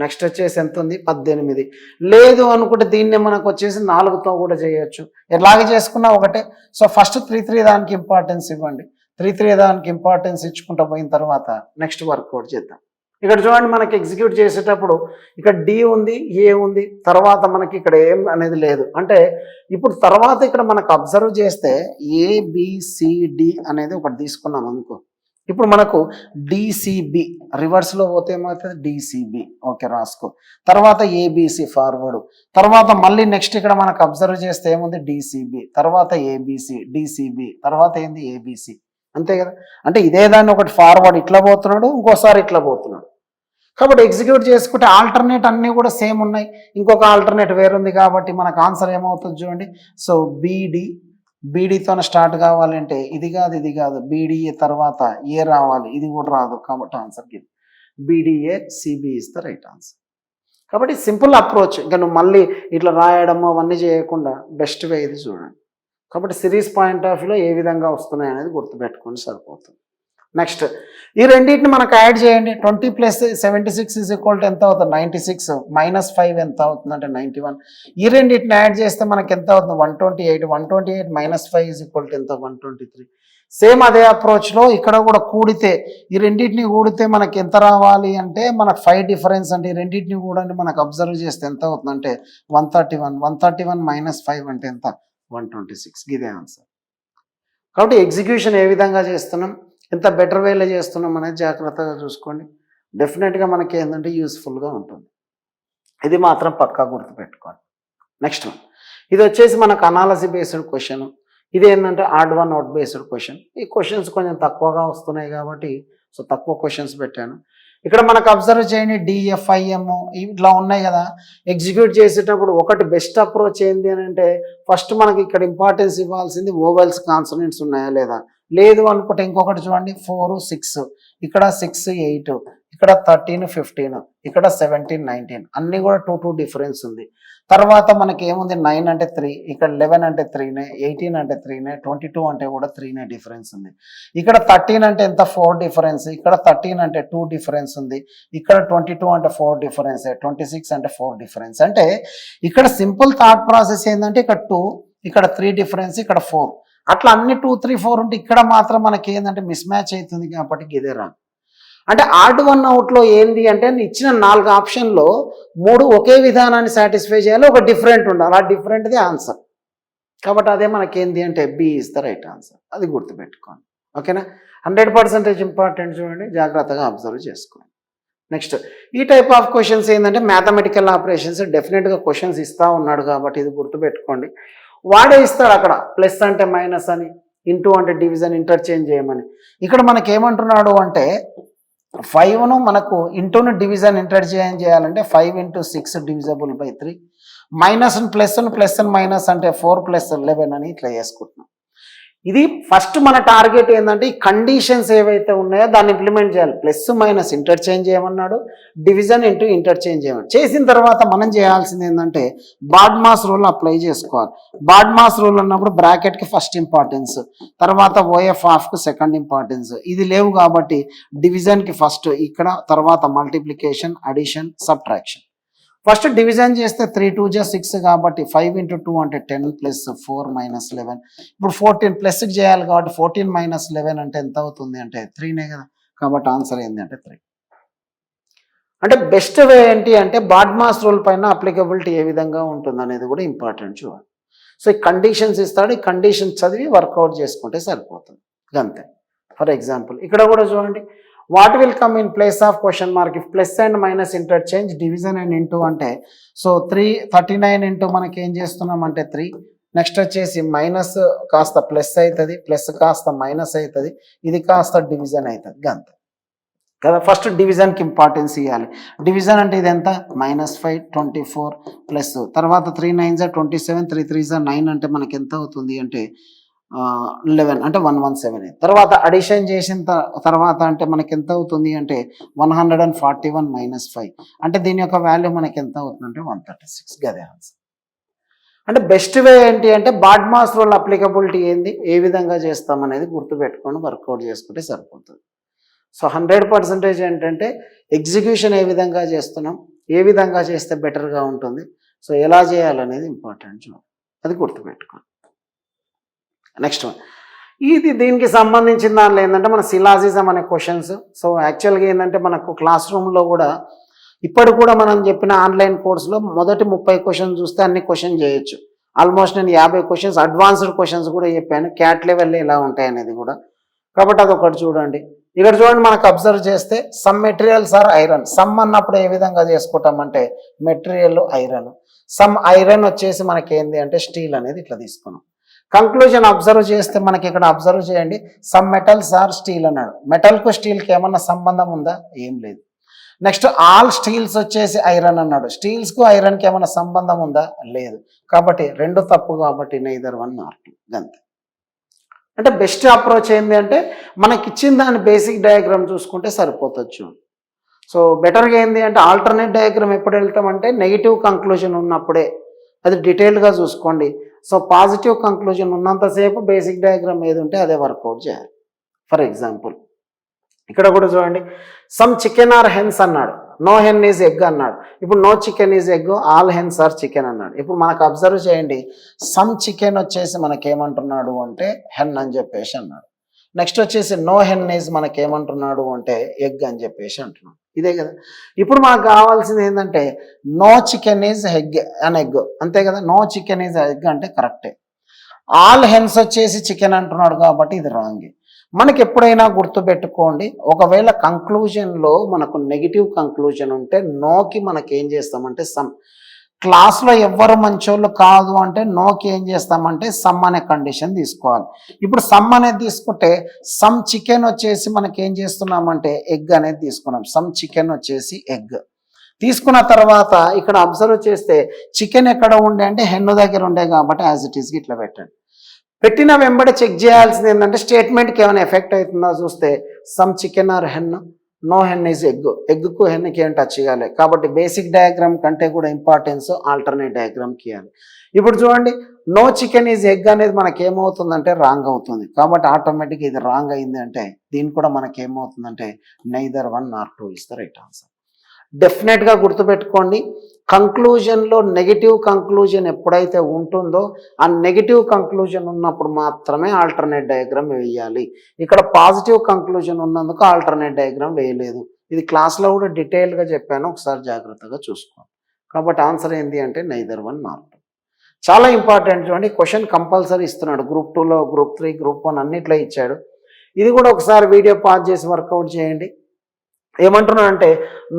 నెక్స్ట్ వచ్చేసి ఎంత ఉంది 18. లేదు అనుకుంటే దీన్నే మనకు వచ్చేసి 4తో కూడా చేయొచ్చు. ఎలాగ చేసుకున్నా ఒకటే. సో ఫస్ట్ 3 దానికి ఇంపార్టెన్స్ ఇవ్వండి. 3 దానికి ఇంపార్టెన్స్ ఇచ్చుకుంటూ పోయిన తర్వాత నెక్స్ట్ వర్కౌట్ చేద్దాం. ఇక్కడ చూడండి మనకి ఎగ్జిక్యూట్ చేసేటప్పుడు ఇక్కడ డి ఉంది, ఏ ఉంది, తర్వాత మనకి ఇక్కడ ఏం అనేది లేదు. అంటే ఇప్పుడు తర్వాత ఇక్కడ మనకు అబ్జర్వ్ చేస్తే ఏబిసిడి అనేది ఒకటి తీసుకున్నాం అనుకో. ఇప్పుడు మనకు డిసిబి రివర్స్లో పోతే ఏమవుతుంది డిసిబి, ఓకే రాసుకో. తర్వాత ఏబిసి ఫార్వర్డ్, తర్వాత మళ్ళీ నెక్స్ట్ ఇక్కడ మనకు అబ్జర్వ్ చేస్తే ఏముంది డిసిబి, తర్వాత ఏబిసి, డిసిబి, తర్వాత ఏంది ఏబిసి, అంతే కదా. అంటే ఇదే దాన్ని ఒకటి ఫార్వర్డ్ ఇట్లా పోతున్నాడు, ఇంకోసారి ఇట్లా పోతున్నాడు. కాబట్టి ఎగ్జిక్యూట్ చేసుకుంటే ఆల్టర్నేట్ అన్నీ కూడా సేమ్ ఉన్నాయి, ఇంకొక ఆల్టర్నేట్ వేరుంది కాబట్టి మనకు ఆన్సర్ ఏమవుతుంది చూడండి. సో బీడీతో స్టార్ట్ కావాలంటే ఇది కాదు బీడీఏ తర్వాత ఏ రావాలి, ఇది కూడా రాదు కాబట్టి ఆన్సర్కి BDA CB is the right answer. కాబట్టి సింపుల్ అప్రోచ్. ఇంకా నువ్వు మళ్ళీ ఇట్లా రాయడము అవన్నీ చేయకుండా బెస్ట్ వే ఇది చూడండి. కాబట్టి సిరీస్ పాయింట్ ఆఫ్ వ్యూలో ఏ విధంగా వస్తున్నాయి అనేది గుర్తుపెట్టుకొని సరిపోతుంది. నెక్స్ట్ ఈ రెండింటిని మనకు యాడ్ చేయండి. 20 + 76 = ఎంత అవుతుంది 96, -5 ఎంత అవుతుంది అంటే 91. ఈ రెండింటిని యాడ్ చేస్తే మనకి ఎంత అవుతుంది 128. 128 - 5 = ఎంత 123. సేమ్ అదే అప్రోచ్లో ఇక్కడ కూడా కూడితే ఈ రెండింటిని కూడితే మనకి ఎంత రావాలి అంటే మనకు 5 డిఫరెన్స్. అంటే ఈ రెండింటిని కూడా మనకు అబ్జర్వ్ చేస్తే ఎంత అవుతుంది అంటే 131. 131 - 5 అంటే ఎంత 126. ఇదే ఆన్సర్. కాబట్టి ఎగ్జిక్యూషన్ ఏ విధంగా చేస్తున్నాం, ఎంత బెటర్ వేలో చేస్తున్నాం అనేది జాగ్రత్తగా చూసుకోండి. డెఫినెట్గా మనకి ఏంటంటే యూస్ఫుల్గా ఉంటుంది. ఇది మాత్రం పక్కా గుర్తుపెట్టుకోండి. నెక్స్ట్ ఇది వచ్చేసి మనకు అనాలజీ బేస్డ్ క్వశ్చన్. ఇది ఏంటంటే odd one out based question. ఈ క్వశ్చన్స్ కొంచెం తక్కువగా వస్తున్నాయి కాబట్టి సో తక్కువ క్వశ్చన్స్ పెట్టాను. ఇక్కడ మనకు అబ్జర్వ్ చేయండి డిఎఫ్ఐఎం ఇట్లా ఉన్నాయి కదా. ఎగ్జిక్యూట్ చేసేటప్పుడు ఒకటి బెస్ట్ అప్రోచ్ ఏంటి అని అంటే ఫస్ట్ మనకి ఇక్కడ ఇంపార్టెన్స్ ఇవ్వాల్సింది ఓవెల్స్ కాన్సనెంట్స్ ఉన్నాయా లేదా. లేదు అనుకుంటే ఇంకొకటి చూడండి 4, 6, ఇక్కడ 6, 8, ఇక్కడ 13, 15, ఇక్కడ 17, 19 అన్నీ కూడా 2 డిఫరెన్స్ ఉంది. తర్వాత మనకి ఏముంది 9 అంటే 3, ఇక్కడ 11 అంటే 3నే, 18 అంటే 3నే, 22 అంటే కూడా 3నే డిఫరెన్స్ ఉంది. ఇక్కడ 13 అంటే ఎంత 4 డిఫరెన్స్, ఇక్కడ 13 అంటే 2 డిఫరెన్స్ ఉంది, ఇక్కడ 22 అంటే 4 డిఫరెన్స్, 26 అంటే 4 డిఫరెన్స్. అంటే ఇక్కడ సింపుల్ థాట్ ప్రాసెస్ ఏంటంటే ఇక్కడ 2, ఇక్కడ 3 డిఫరెన్స్, ఇక్కడ 4 అట్లా అన్ని 2, 3, 4 ఉంటే ఇక్కడ మాత్రం మనకి ఏంటంటే మిస్ మ్యాచ్ అవుతుంది కాబట్టి ఇదే రాదు. అంటే ఆడ్ వన్ అవుట్లో ఏంది అంటే ఇచ్చిన 4 ఆప్షన్లో 3 ఒకే విధానాన్ని సాటిస్ఫై చేయాలి, ఒక డిఫరెంట్ ఉండాలి. ఆ డిఫరెంట్ది ఆన్సర్. కాబట్టి అదే మనకేంది అంటే B is the right answer. అది గుర్తుపెట్టుకోండి. ఓకేనా. 100% ఇంపార్టెంట్. చూడండి జాగ్రత్తగా అబ్జర్వ్ చేసుకోండి. నెక్స్ట్ ఈ టైప్ ఆఫ్ క్వశ్చన్స్ ఏంటంటే మ్యాథమెటికల్ ఆపరేషన్స్ డెఫినెట్గా క్వశ్చన్స్ ఇస్తూ ఉన్నాడు కాబట్టి ఇది గుర్తుపెట్టుకోండి. వాడే ఇస్తాడు అక్కడ ప్లస్ అంటే మైనస్ అని, ఇంటూ అంటే డివిజన్ ఇంటర్చేంజ్ చేయమని. ఇక్కడ మనకి ఏమంటున్నాడు అంటే 5ను మనకు ఇంటూను డివిజన్ ఇంటర్చేంజ్ చేయాలంటే 5 × 6 = 3, మైనస్ ప్లస్ మైనస్ అంటే 4 + 11 అని ఇట్లా చేసుకుంటున్నాం. ఇది ఫస్ట్ మన టార్గెట్ ఏంటంటే ఈ కండిషన్స్ ఏవైతే ఉన్నాయో దాన్ని ఇంప్లిమెంట్ చేయాలి. ప్లస్ మైనస్ ఇంటర్చేంజ్ చేయమన్నాడు, డివిజన్ ఇంటూ ఇంటర్చేంజ్ చేయమన్నాడు. చేసిన తర్వాత మనం చేయాల్సింది ఏంటంటే బాడ్మాస్ రూల్ అప్లై చేసుకోవాలి. బాడ్మాస్ రూల్ అన్నప్పుడు బ్రాకెట్కి ఫస్ట్ ఇంపార్టెన్స్, తర్వాత ఓఎఫ్ ఆఫ్కి సెకండ్ ఇంపార్టెన్స్. ఇది లేవు కాబట్టి డివిజన్కి ఫస్ట్ ఇక్కడ, తర్వాత multiplication, addition, subtraction. First division చేస్తే 3 × 2 = 6 కాబట్టి 5 × 2 అంటే 10 + 4 - 11. ఇప్పుడు 14 ప్లస్కి చేయాలి కాబట్టి 14 - 11 అంటే ఎంత అవుతుంది అంటే 3నే కదా. కాబట్టి ఆన్సర్ ఏంటి అంటే 3. అంటే బెస్ట్ వే ఏంటి అంటే బాడ్మాస్ రూల్ పైన అప్లికబిలిటీ ఏ విధంగా ఉంటుంది అనేది కూడా ఇంపార్టెంట్ చూడాలి. సో ఈ కండిషన్స్ ఇస్తాడు, ఈ కండిషన్స్ చదివి వర్కౌట్ చేసుకుంటే సరిపోతుంది అంతే. ఫర్ ఎగ్జాంపుల్ ఇక్కడ కూడా చూడండి what will come in place of question mark if plus and minus interchange division and into అంటే సో 39 ఇంటూ మనకి ఏం చేస్తున్నాం అంటే 3. నెక్స్ట్ వచ్చేసి మైనస్ కాస్త ప్లస్ అవుతుంది, ప్లస్ కాస్త మైనస్ అవుతుంది, ఇది కాస్త డివిజన్ అవుతుంది అంతే కదా. ఫస్ట్ డివిజన్కి ఇంపార్టెన్స్ ఇవ్వాలి. డివిజన్ అంటే ఇది ఎంత -5 24 ప్లస్ తర్వాత 3 9s 27, 3 3s 9 అంటే మనకి ఎంత అవుతుంది అంటే 11 అంటే 117. తర్వాత అడిషన్ చేసిన తర్వాత అంటే మనకి ఎంత అవుతుంది అంటే 141 - 5 అంటే దీని యొక్క వాల్యూ మనకి ఎంత అవుతుంది అంటే 136. గదే ఆన్సర్. అంటే బెస్ట్ వే ఏంటి అంటే బాడ్మాస్ రూల్ అప్లికబిలిటీ ఏంది, ఏ విధంగా చేస్తాం అనేది గుర్తుపెట్టుకొని వర్కౌట్ చేసుకుంటే సరిపోతుంది. సో 100% ఏంటంటే ఎగ్జిక్యూషన్ ఏ విధంగా చేస్తున్నాం, ఏ విధంగా చేస్తే బెటర్గా ఉంటుంది, సో ఎలా చేయాలనేది ఇంపార్టెంట్ చూడండి, అది గుర్తుపెట్టుకోండి. నెక్స్ట్ వన్, ఇది దీనికి సంబంధించిన దానిలో ఏంటంటే మన సిలాజిజం అనే క్వశ్చన్స్. సో యాక్చువల్గా ఏంటంటే మనకు క్లాస్ రూమ్లో కూడా ఇప్పుడు కూడా మనం చెప్పిన ఆన్లైన్ కోర్సులో మొదటి 30 క్వశ్చన్స్ చూస్తే అన్ని క్వశ్చన్ చేయొచ్చు. ఆల్మోస్ట్ నేను 50 క్వశ్చన్స్ అడ్వాన్స్డ్ క్వశ్చన్స్ కూడా చెప్పాను, క్యాట్ లెవెల్లో ఎలా ఉంటాయి అనేది కూడా. కాబట్టి అదొకటి చూడండి. ఇక్కడ చూడండి, మనకు అబ్జర్వ్ చేస్తే some materials are iron. Some అన్నప్పుడు ఏ విధంగా చేసుకుంటామంటే మెటీరియల్ ఐరన్, సమ్ ఐరన్ వచ్చేసి మనకి ఏంది అంటే స్టీల్ అనేది ఇట్లా తీసుకున్నాం. కంక్లూజన్ అబ్జర్వ్ చేస్తే మనకి ఇక్కడ అబ్జర్వ్ చేయండి, సమ్ మెటల్స్ ఆర్ స్టీల్ అన్నాడు. మెటల్కు స్టీల్కి ఏమన్నా సంబంధం ఉందా, ఏం లేదు. నెక్స్ట్ ఆల్ స్టీల్స్ వచ్చేసి ఐరన్ అన్నాడు, స్టీల్స్కు ఐరన్కి ఏమైనా సంబంధం ఉందా, లేదు. కాబట్టి రెండు తప్పు, కాబట్టి నైదర్ 1 nor 2 అంతే. అంటే బెస్ట్ అప్రోచ్ ఏంటి అంటే మనకి ఇచ్చిన దాని బేసిక్ డయాగ్రామ్ చూసుకుంటే సరిపోతుంది. సో బెటర్గా ఏంటి అంటే ఆల్టర్నేట్ డయాగ్రామ్ ఎప్పుడు వెళ్తామంటే నెగిటివ్ కంక్లూజన్ ఉన్నప్పుడే, అది డీటెయిల్గా చూసుకోండి. సో పాజిటివ్ కంక్లూజన్ ఉన్నంతసేపు బేసిక్ డయాగ్రామ్ ఏది ఉంటే అదే వర్కౌట్ చేయాలి. ఫర్ ఎగ్జాంపుల్ ఇక్కడ కూడా చూడండి, సమ్ చికెన్ ఆర్ హెన్స్ అన్నాడు, నో హెన్ ఈజ్ ఎగ్ అన్నాడు. ఇప్పుడు no chicken is egg, all hens are chicken అన్నాడు. ఇప్పుడు మనకు అబ్జర్వ్ చేయండి, సమ్ చికెన్ వచ్చేసి మనకేమంటున్నాడు అంటే హెన్ అని చెప్పేసి అన్నాడు. నెక్స్ట్ వచ్చేసి నో హెన్ ఈజ్ మనకేమంటున్నాడు అంటే ఎగ్ అని చెప్పేసి అంటున్నాడు. ఇదే కదా. ఇప్పుడు మనకు కావాల్సింది ఏంటంటే no chicken is egg an egg, అంతే కదా. నో చికెన్ ఈజ్ ఎగ్ అంటే కరెక్టే. ఆల్ హెన్స్ వచ్చేసి చికెన్ అంటున్నాడు కాబట్టి ఇది రాంగ్. మనకి ఎప్పుడైనా గుర్తుపెట్టుకోండి, ఒకవేళ కంక్లూజన్లో మనకు నెగిటివ్ కంక్లూజన్ ఉంటే నోకి మనకి ఏం చేస్తామంటే సమ్. క్లాస్లో ఎవ్వరు మంచోళ్ళు కాదు అంటే నోకి ఏం చేస్తామంటే సమ్ అనే కండిషన్ తీసుకోవాలి. ఇప్పుడు సమ్ అనేది తీసుకుంటే సమ్ చికెన్ వచ్చేసి మనకి ఏం చేస్తున్నామంటే ఎగ్ అనేది తీసుకున్నాం. సమ్ చికెన్ వచ్చేసి ఎగ్ తీసుకున్న తర్వాత ఇక్కడ అబ్జర్వ్ చేస్తే చికెన్ ఎక్కడ ఉండే అంటే హెన్ను దగ్గర ఉండే కాబట్టి యాజ్ ఇట్ ఈస్కి ఇట్లా పెట్టండి. పెట్టిన వెంబడి చెక్ చేయాల్సింది ఏంటంటే స్టేట్మెంట్కి ఏమైనా ఎఫెక్ట్ అవుతుందో చూస్తే some chicken are hen, no hen is egg, ఎగ్కు హెన్కి ఏం టచ్ చేయాలి. కాబట్టి బేసిక్ డయాగ్రామ్ కంటే కూడా ఇంపార్టెన్స్ ఆల్టర్నేట్ డయాగ్రామ్కి ఇవ్వాలి. ఇప్పుడు చూడండి, నో చికెన్ ఈజ్ ఎగ్ అనేది మనకి ఏమవుతుందంటే రాంగ్ అవుతుంది. కాబట్టి ఆటోమేటిక్గా ఇది రాంగ్ అయింది అంటే దీని కూడా మనకి ఏమవుతుందంటే neither 1 nor 2 is the right answer. డెఫినెట్గా గుర్తుపెట్టుకోండి, కంక్లూజన్లో నెగిటివ్ కంక్లూజన్ ఎప్పుడైతే ఉంటుందో ఆ నెగిటివ్ కంక్లూజన్ ఉన్నప్పుడు మాత్రమే ఆల్టర్నేట్ డయాగ్రామ్ వేయాలి. ఇక్కడ పాజిటివ్ కంక్లూజన్ ఉన్నందుకు ఆల్టర్నేట్ డయాగ్రామ్ వేయలేదు. ఇది క్లాస్లో కూడా డీటెయిల్గా చెప్పాను, ఒకసారి జాగ్రత్తగా చూసుకోండి. కాబట్టి ఆన్సర్ ఏంటి అంటే నైదర్ 1 nor 2. చాలా ఇంపార్టెంట్ చూడండి, క్వశ్చన్ కంపల్సరీ ఇస్తున్నాడు. గ్రూప్ 2లో, గ్రూప్ 3, గ్రూప్ 1 అన్నిట్లో ఇచ్చాడు. ఇది కూడా ఒకసారి వీడియో పాజ్ చేసి వర్కౌట్ చేయండి. ఏమంటున్నాడంటే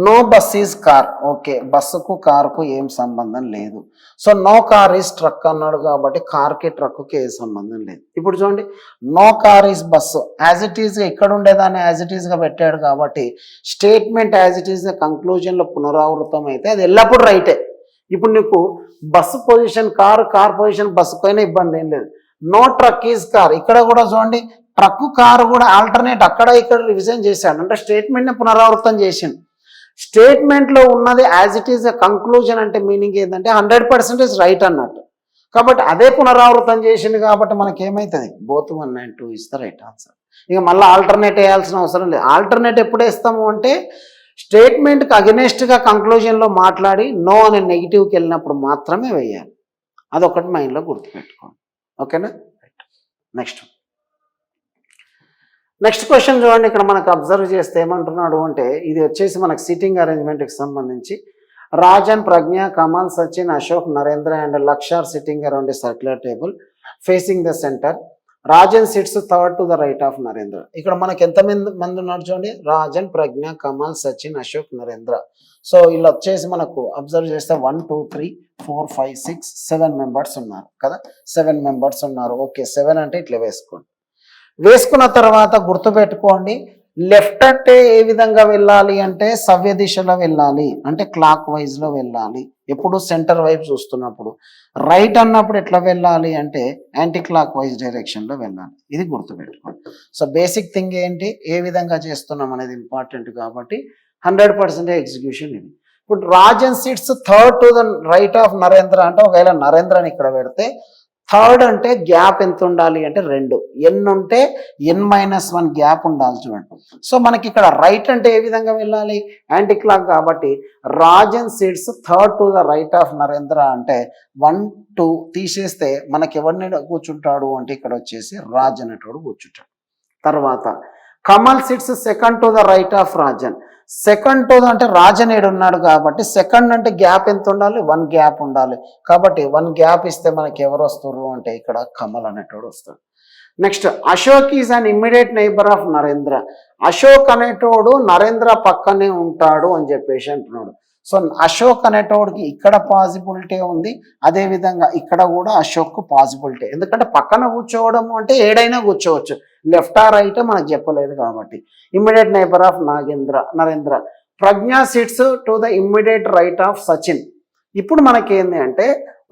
no bus is car. Okay, బస్సుకు కారుకు ఏం సంబంధం లేదు. So no car is truck అన్నాడు కాబట్టి కార్కి ట్రక్కి ఏ సంబంధం లేదు. ఇప్పుడు చూడండి, no car is bus as it ఈస్గా ఇక్కడ ఉండేదాన్ని యాజ్ ఇట్ ఈస్గా పెట్టాడు కాబట్టి స్టేట్మెంట్ యాజ్ ఇట్ ఈస్గా కంక్లూజన్లో పునరావృతం అయితే అది ఎల్లప్పుడూ రైటే. ఇప్పుడు నీకు bus position car, car position bus పైన ఇబ్బంది ఏం లేదు. నో ట్రక్ ఈజ్ కార్, ఇక్కడ కూడా చూడండి ట్రక్ కారు కూడా ఆల్టర్నేట్ అక్కడ ఇక్కడ రివిజన్ చేశాడు, అంటే స్టేట్మెంట్ని పునరావృతం చేసిండు. స్టేట్మెంట్లో ఉన్నది యాజ్ ఇట్ ఈస్ కంక్లూజన్ అంటే మీనింగ్ ఏంటంటే 100% రైట్ అన్నట్టు. కాబట్టి అదే పునరావృతం చేసింది కాబట్టి మనకి ఏమవుతుంది, both 1 and 2 is the right answer. ఇక మళ్ళీ ఆల్టర్నేట్ వేయాల్సిన అవసరం లేదు. ఆల్టర్నేట్ ఎప్పుడు వేస్తాము అంటే స్టేట్మెంట్కి అగెనెస్ట్గా కంక్లూజన్లో మాట్లాడి నో అనే నెగిటివ్కి వెళ్ళినప్పుడు మాత్రమే వేయాలి. అదొకటి మైండ్లో గుర్తుపెట్టుకోండి. ఓకేనా. నెక్స్ట్ క్వశ్చన్ చూడండి, ఇక్కడ మనకు అబ్జర్వ్ చేస్తే ఏమంటున్నాడు అంటే ఇది వచ్చేసి మనకు సీటింగ్ అరేంజ్మెంట్కి సంబంధించి Rajan, Pragya, Kamal, Sachin, Ashok, Narendra and Laksha are sitting around a circular table facing the centre. Rajan sits third to the right of Narendra. ఇక్కడ మనకి ఎంతమంది ఉన్నారు చూడండి, రాజన్, ప్రజ్ఞ, కమల్, సచిన్, అశోక్, నరేంద్ర. సో వీళ్ళు వచ్చేసి మనకు అబ్జర్వ్ చేస్తే 1 2 3 4 5 6 7 మెంబర్స్ ఉన్నారు కదా. 7 మెంబర్స్ ఉన్నారు. ఓకే, 7 అంటే ఇట్లా వేసుకోండి. వేసుకున్న తర్వాత గుర్తుపెట్టుకోండి, లెఫ్ట్ అంటే ఏ విధంగా వెళ్ళాలి అంటే సవ్య దిశలో వెళ్ళాలి, అంటే క్లాక్ వైజ్లో వెళ్ళాలి ఎప్పుడు సెంటర్ వైపు చూస్తున్నప్పుడు. రైట్ అన్నప్పుడు ఎట్లా వెళ్ళాలి అంటే యాంటీ క్లాక్ వైజ్ డైరెక్షన్లో వెళ్ళాలి. ఇది గుర్తుపెట్టుకోండి. సో బేసిక్ థింగ్ ఏంటి, ఏ విధంగా చేస్తున్నాం అనేది ఇంపార్టెంట్ కాబట్టి 100% ఎగ్జిక్యూషన్ ఇది. ఇప్పుడు Rajan sits third to the right of Narendra అంటే ఒకవేళ నరేంద్రని ఇక్కడ పెడితే థర్డ్ అంటే గ్యాప్ ఎంత ఉండాలి అంటే 2, ఎన్ ఉంటే n-1 గ్యాప్ ఉండాలి చూడండి. సో మనకి ఇక్కడ రైట్ అంటే ఏ విధంగా వెళ్ళాలి, యాంటీ క్లాక్ కాబట్టి Rajan sits third to the right of Narendra అంటే 1, 2 తీసేస్తే మనకి ఎవరిని కూర్చుంటాడు అంటే ఇక్కడ వచ్చేసి రాజ్ అనేటోడు కూర్చుంటాడు. తర్వాత Kamal sits second to the right of Rajan. Second to అంటే రాజన్ ఏడు ఉన్నాడు కాబట్టి సెకండ్ అంటే గ్యాప్ ఎంత ఉండాలి, 1 గ్యాప్ ఉండాలి. కాబట్టి 1 గ్యాప్ ఇస్తే మనకి ఎవరు వస్తారు అంటే ఇక్కడ కమల్ అనేటోడు వస్తాడు. Next Ashok is an immediate neighbour of Narendra. Ashok అనేటోడు నరేంద్ర పక్కనే ఉంటాడు అని చెప్పేసి అంటున్నాడు. సో అశోక్ అనేటోడికి ఇక్కడ పాసిబిలిటీ ఉంది, అదేవిధంగా ఇక్కడ కూడా అశోక్ పాసిబిలిటీ. ఎందుకంటే పక్కన కూర్చోవడం అంటే ఏడైనా కూర్చోవచ్చు, లెఫ్ట్ ఆ రైట్ మనకు చెప్పలేదు కాబట్టి. Immediate neighbour of Narendra. Pragya sits to the immediate right of Sachin. ఇప్పుడు మనకి ఏంది అంటే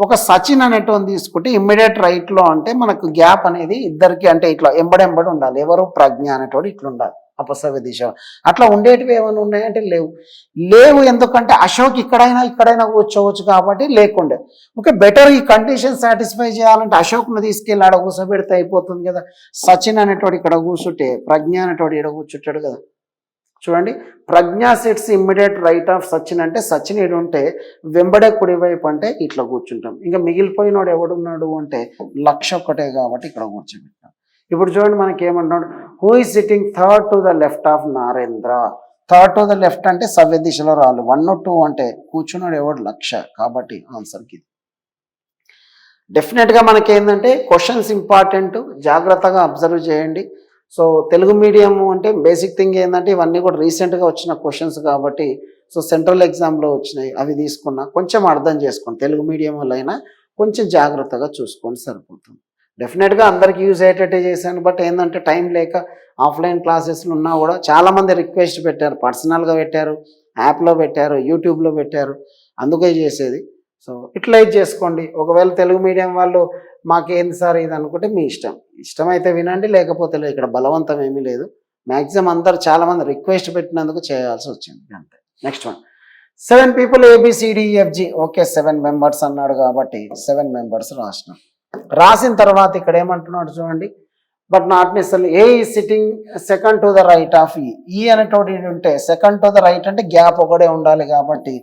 ఒక సచిన్ అనేటువంటి తీసుకుంటే ఇమ్మీడియట్ రైట్లో అంటే మనకు గ్యాప్ అనేది ఇద్దరికి అంటే ఇట్లా ఎంబడెంబడి ఉండాలి. ఎవరు ప్రజ్ఞ అనేటోడు ఇట్లా ఉండాలి అపసవ్య దిశ. అట్లా ఉండేటివి ఏమైనా ఉన్నాయంటే లేవు. ఎందుకంటే అశోక్ ఇక్కడైనా కూర్చోవచ్చు కాబట్టి లేకుండే. ఓకే, బెటర్ ఈ కండిషన్ సాటిస్ఫై చేయాలంటే అశోక్ను తీసుకెళ్ళి ఆడ కూర్చోబెడితే అయిపోతుంది కదా. సచిన్ అనేటోడు ఇక్కడ కూర్చుంటే ప్రజ్ఞ అనేటోడు ఇక్కడ కూర్చుంటాడు కదా. చూడండి, Pragya sits immediate right of Sachin అంటే సచిన్ ఏడు ఉంటే వెంబడే కుడివైపు అంటే ఇట్లా కూర్చుంటాం. ఇంకా మిగిలిపోయినోడు ఎవడున్నాడు అంటే లక్ష ఒక్కటే కాబట్టి ఇక్కడ కూర్చోబెట్టాం. ఇప్పుడు చూడండి మనకి ఏమంటున్నాడు, who is sitting third to the left of Narendra. Third to the left అంటే సవ్య దిశలో రాళ్ళు, 1, 2 అంటే కూర్చున్నాడు ఎవడు లక్ష కాబట్టి ఆన్సర్కి ఇది. డెఫినెట్గా మనకి ఏంటంటే క్వశ్చన్స్ ఇంపార్టెంట్, జాగ్రత్తగా అబ్జర్వ్ చేయండి. సో తెలుగు మీడియం అంటే బేసిక్ థింగ్ ఏంటంటే ఇవన్నీ కూడా రీసెంట్గా వచ్చిన క్వశ్చన్స్ కాబట్టి సో సెంట్రల్ ఎగ్జామ్లో వచ్చినాయి అవి తీసుకున్నా కొంచెం అర్థం చేసుకోండి. తెలుగు మీడియం వల్ల అయినా కొంచెం జాగ్రత్తగా చూసుకోండి సరిపోతుంది. డెఫినెట్గా అందరికీ యూజ్ అయ్యేటట్టే చేశాను. బట్ ఏంటంటే టైం లేక ఆఫ్లైన్ క్లాసెస్లు ఉన్నా కూడా చాలామంది రిక్వెస్ట్ పెట్టారు, పర్సనల్గా పెట్టారు, యాప్లో పెట్టారు, యూట్యూబ్లో పెట్టారు, అందుకే చేసేది. సో ఇట్లా ఇది చేసుకోండి. ఒకవేళ తెలుగు మీడియం వాళ్ళు మాకేంది సార్ ఇది అనుకుంటే మీ ఇష్టమైతే వినండి, లేకపోతే లేదు. ఇక్కడ బలవంతం ఏమీ లేదు. మ్యాక్సిమం అందరు చాలామంది రిక్వెస్ట్ పెట్టినందుకు చేయాల్సి వచ్చింది అంతే. Next one, 7 people ABCDEFG. Okay, 7 members అన్నాడు కాబట్టి 7 members రాసినాం. రాసిన తర్వాత ఇక్కడ ఏమంటున్నాడు చూడండి, but not necessary A is sitting second to the right of E అనేటోటి ఉంటే సెకండ్ టు ద రైట్ అంటే గ్యాప్ ఒకటే ఉండాలి కాబట్టి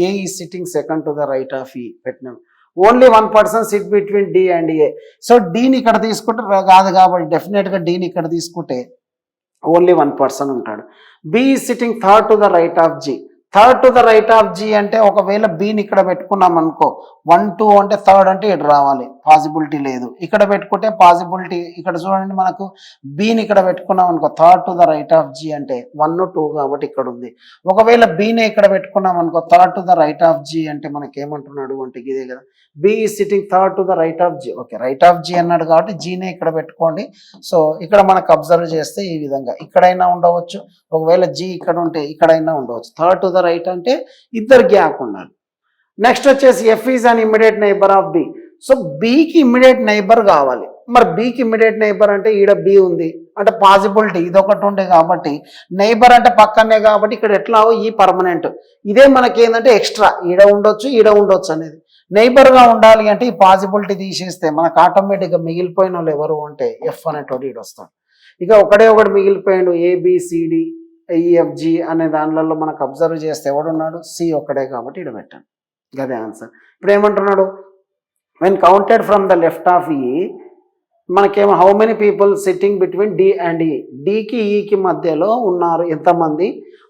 A is sitting second to the right of పెట్టినాం. Only 1 person sit between D and A. So డీని ఇక్కడ తీసుకుంటే కాదు కాబట్టి డెఫినెట్గా డీని ఇక్కడ తీసుకుంటే ఓన్లీ 1 person ఉంటాడు. బి ఈ sitting third to the right of G. Third to the right of G అంటే ఒకవేళ బీని ఇక్కడ పెట్టుకున్నాం అనుకో, 1, 2 అంటే థర్డ్ అంటే ఇటు రావాలి, పాసిబిలిటీ లేదు. ఇక్కడ పెట్టుకుంటే పాసిబిలిటీ, ఇక్కడ చూడండి మనకు బీని ఇక్కడ పెట్టుకున్నాం అనుకో third to the right of G అంటే 1, 2 కాబట్టి ఇక్కడ ఉంది. ఒకవేళ బీని ఇక్కడ పెట్టుకున్నాం అనుకో third to the right of G అంటే మనకి ఏమంటున్నాడు అంటే ఇదే కదా, బి ఈ sitting third to the right of G. Okay, right of G అన్నాడు కాబట్టి జీనే ఇక్కడ పెట్టుకోండి. సో ఇక్కడ మనకు అబ్జర్వ్ చేస్తే ఈ విధంగా ఇక్కడైనా ఉండవచ్చు, ఒకవేళ జీ ఇక్కడ ఉంటే ఇక్కడైనా ఉండవచ్చు. థర్డ్ టు ద రైట్ అంటే ఇద్దరు గ్యాప్ ఉండాలి. నెక్స్ట్ వచ్చేసి F is an immediate neighbour of B. So బికి ఇమ్మీడియట్ నైబర్ కావాలి. మరి బికి ఇమ్మీడియట్ నైబర్ అంటే ఈడ బి ఉంది అంటే పాసిబిలిటీ ఇదొకటి ఉండే కాబట్టి నైబర్ అంటే పక్కనే కాబట్టి ఇక్కడ ఎట్లా ఈ పర్మనెంట్. ఇదే మనకి ఏంటంటే ఎక్స్ట్రా ఈడ ఉండొచ్చు అనేది. నైబర్గా ఉండాలి అంటే ఈ పాసిబిలిటీ తీసేస్తే మనకు ఆటోమేటిక్గా మిగిలిపోయిన వాళ్ళు ఎవరు అంటే ఎఫ్ అనేటోడు ఈడు వస్తాడు. ఇక ఒకటి మిగిలిపోయాడు ఏబిసిడి ఈఎఫ్జి అనే దానిలలో మనకు అబ్జర్వ్ చేస్తే ఎవడున్నాడు, సి ఒక్కడే కాబట్టి ఇక్కడ పెట్టాను. అదే ఆన్సర్. ఇప్పుడు ఏమంటున్నాడు, when counted from the left of E మనకేమో how many people sitting between D and E. డికి ఈకి మధ్యలో ఉన్నారు ఎంతమంది,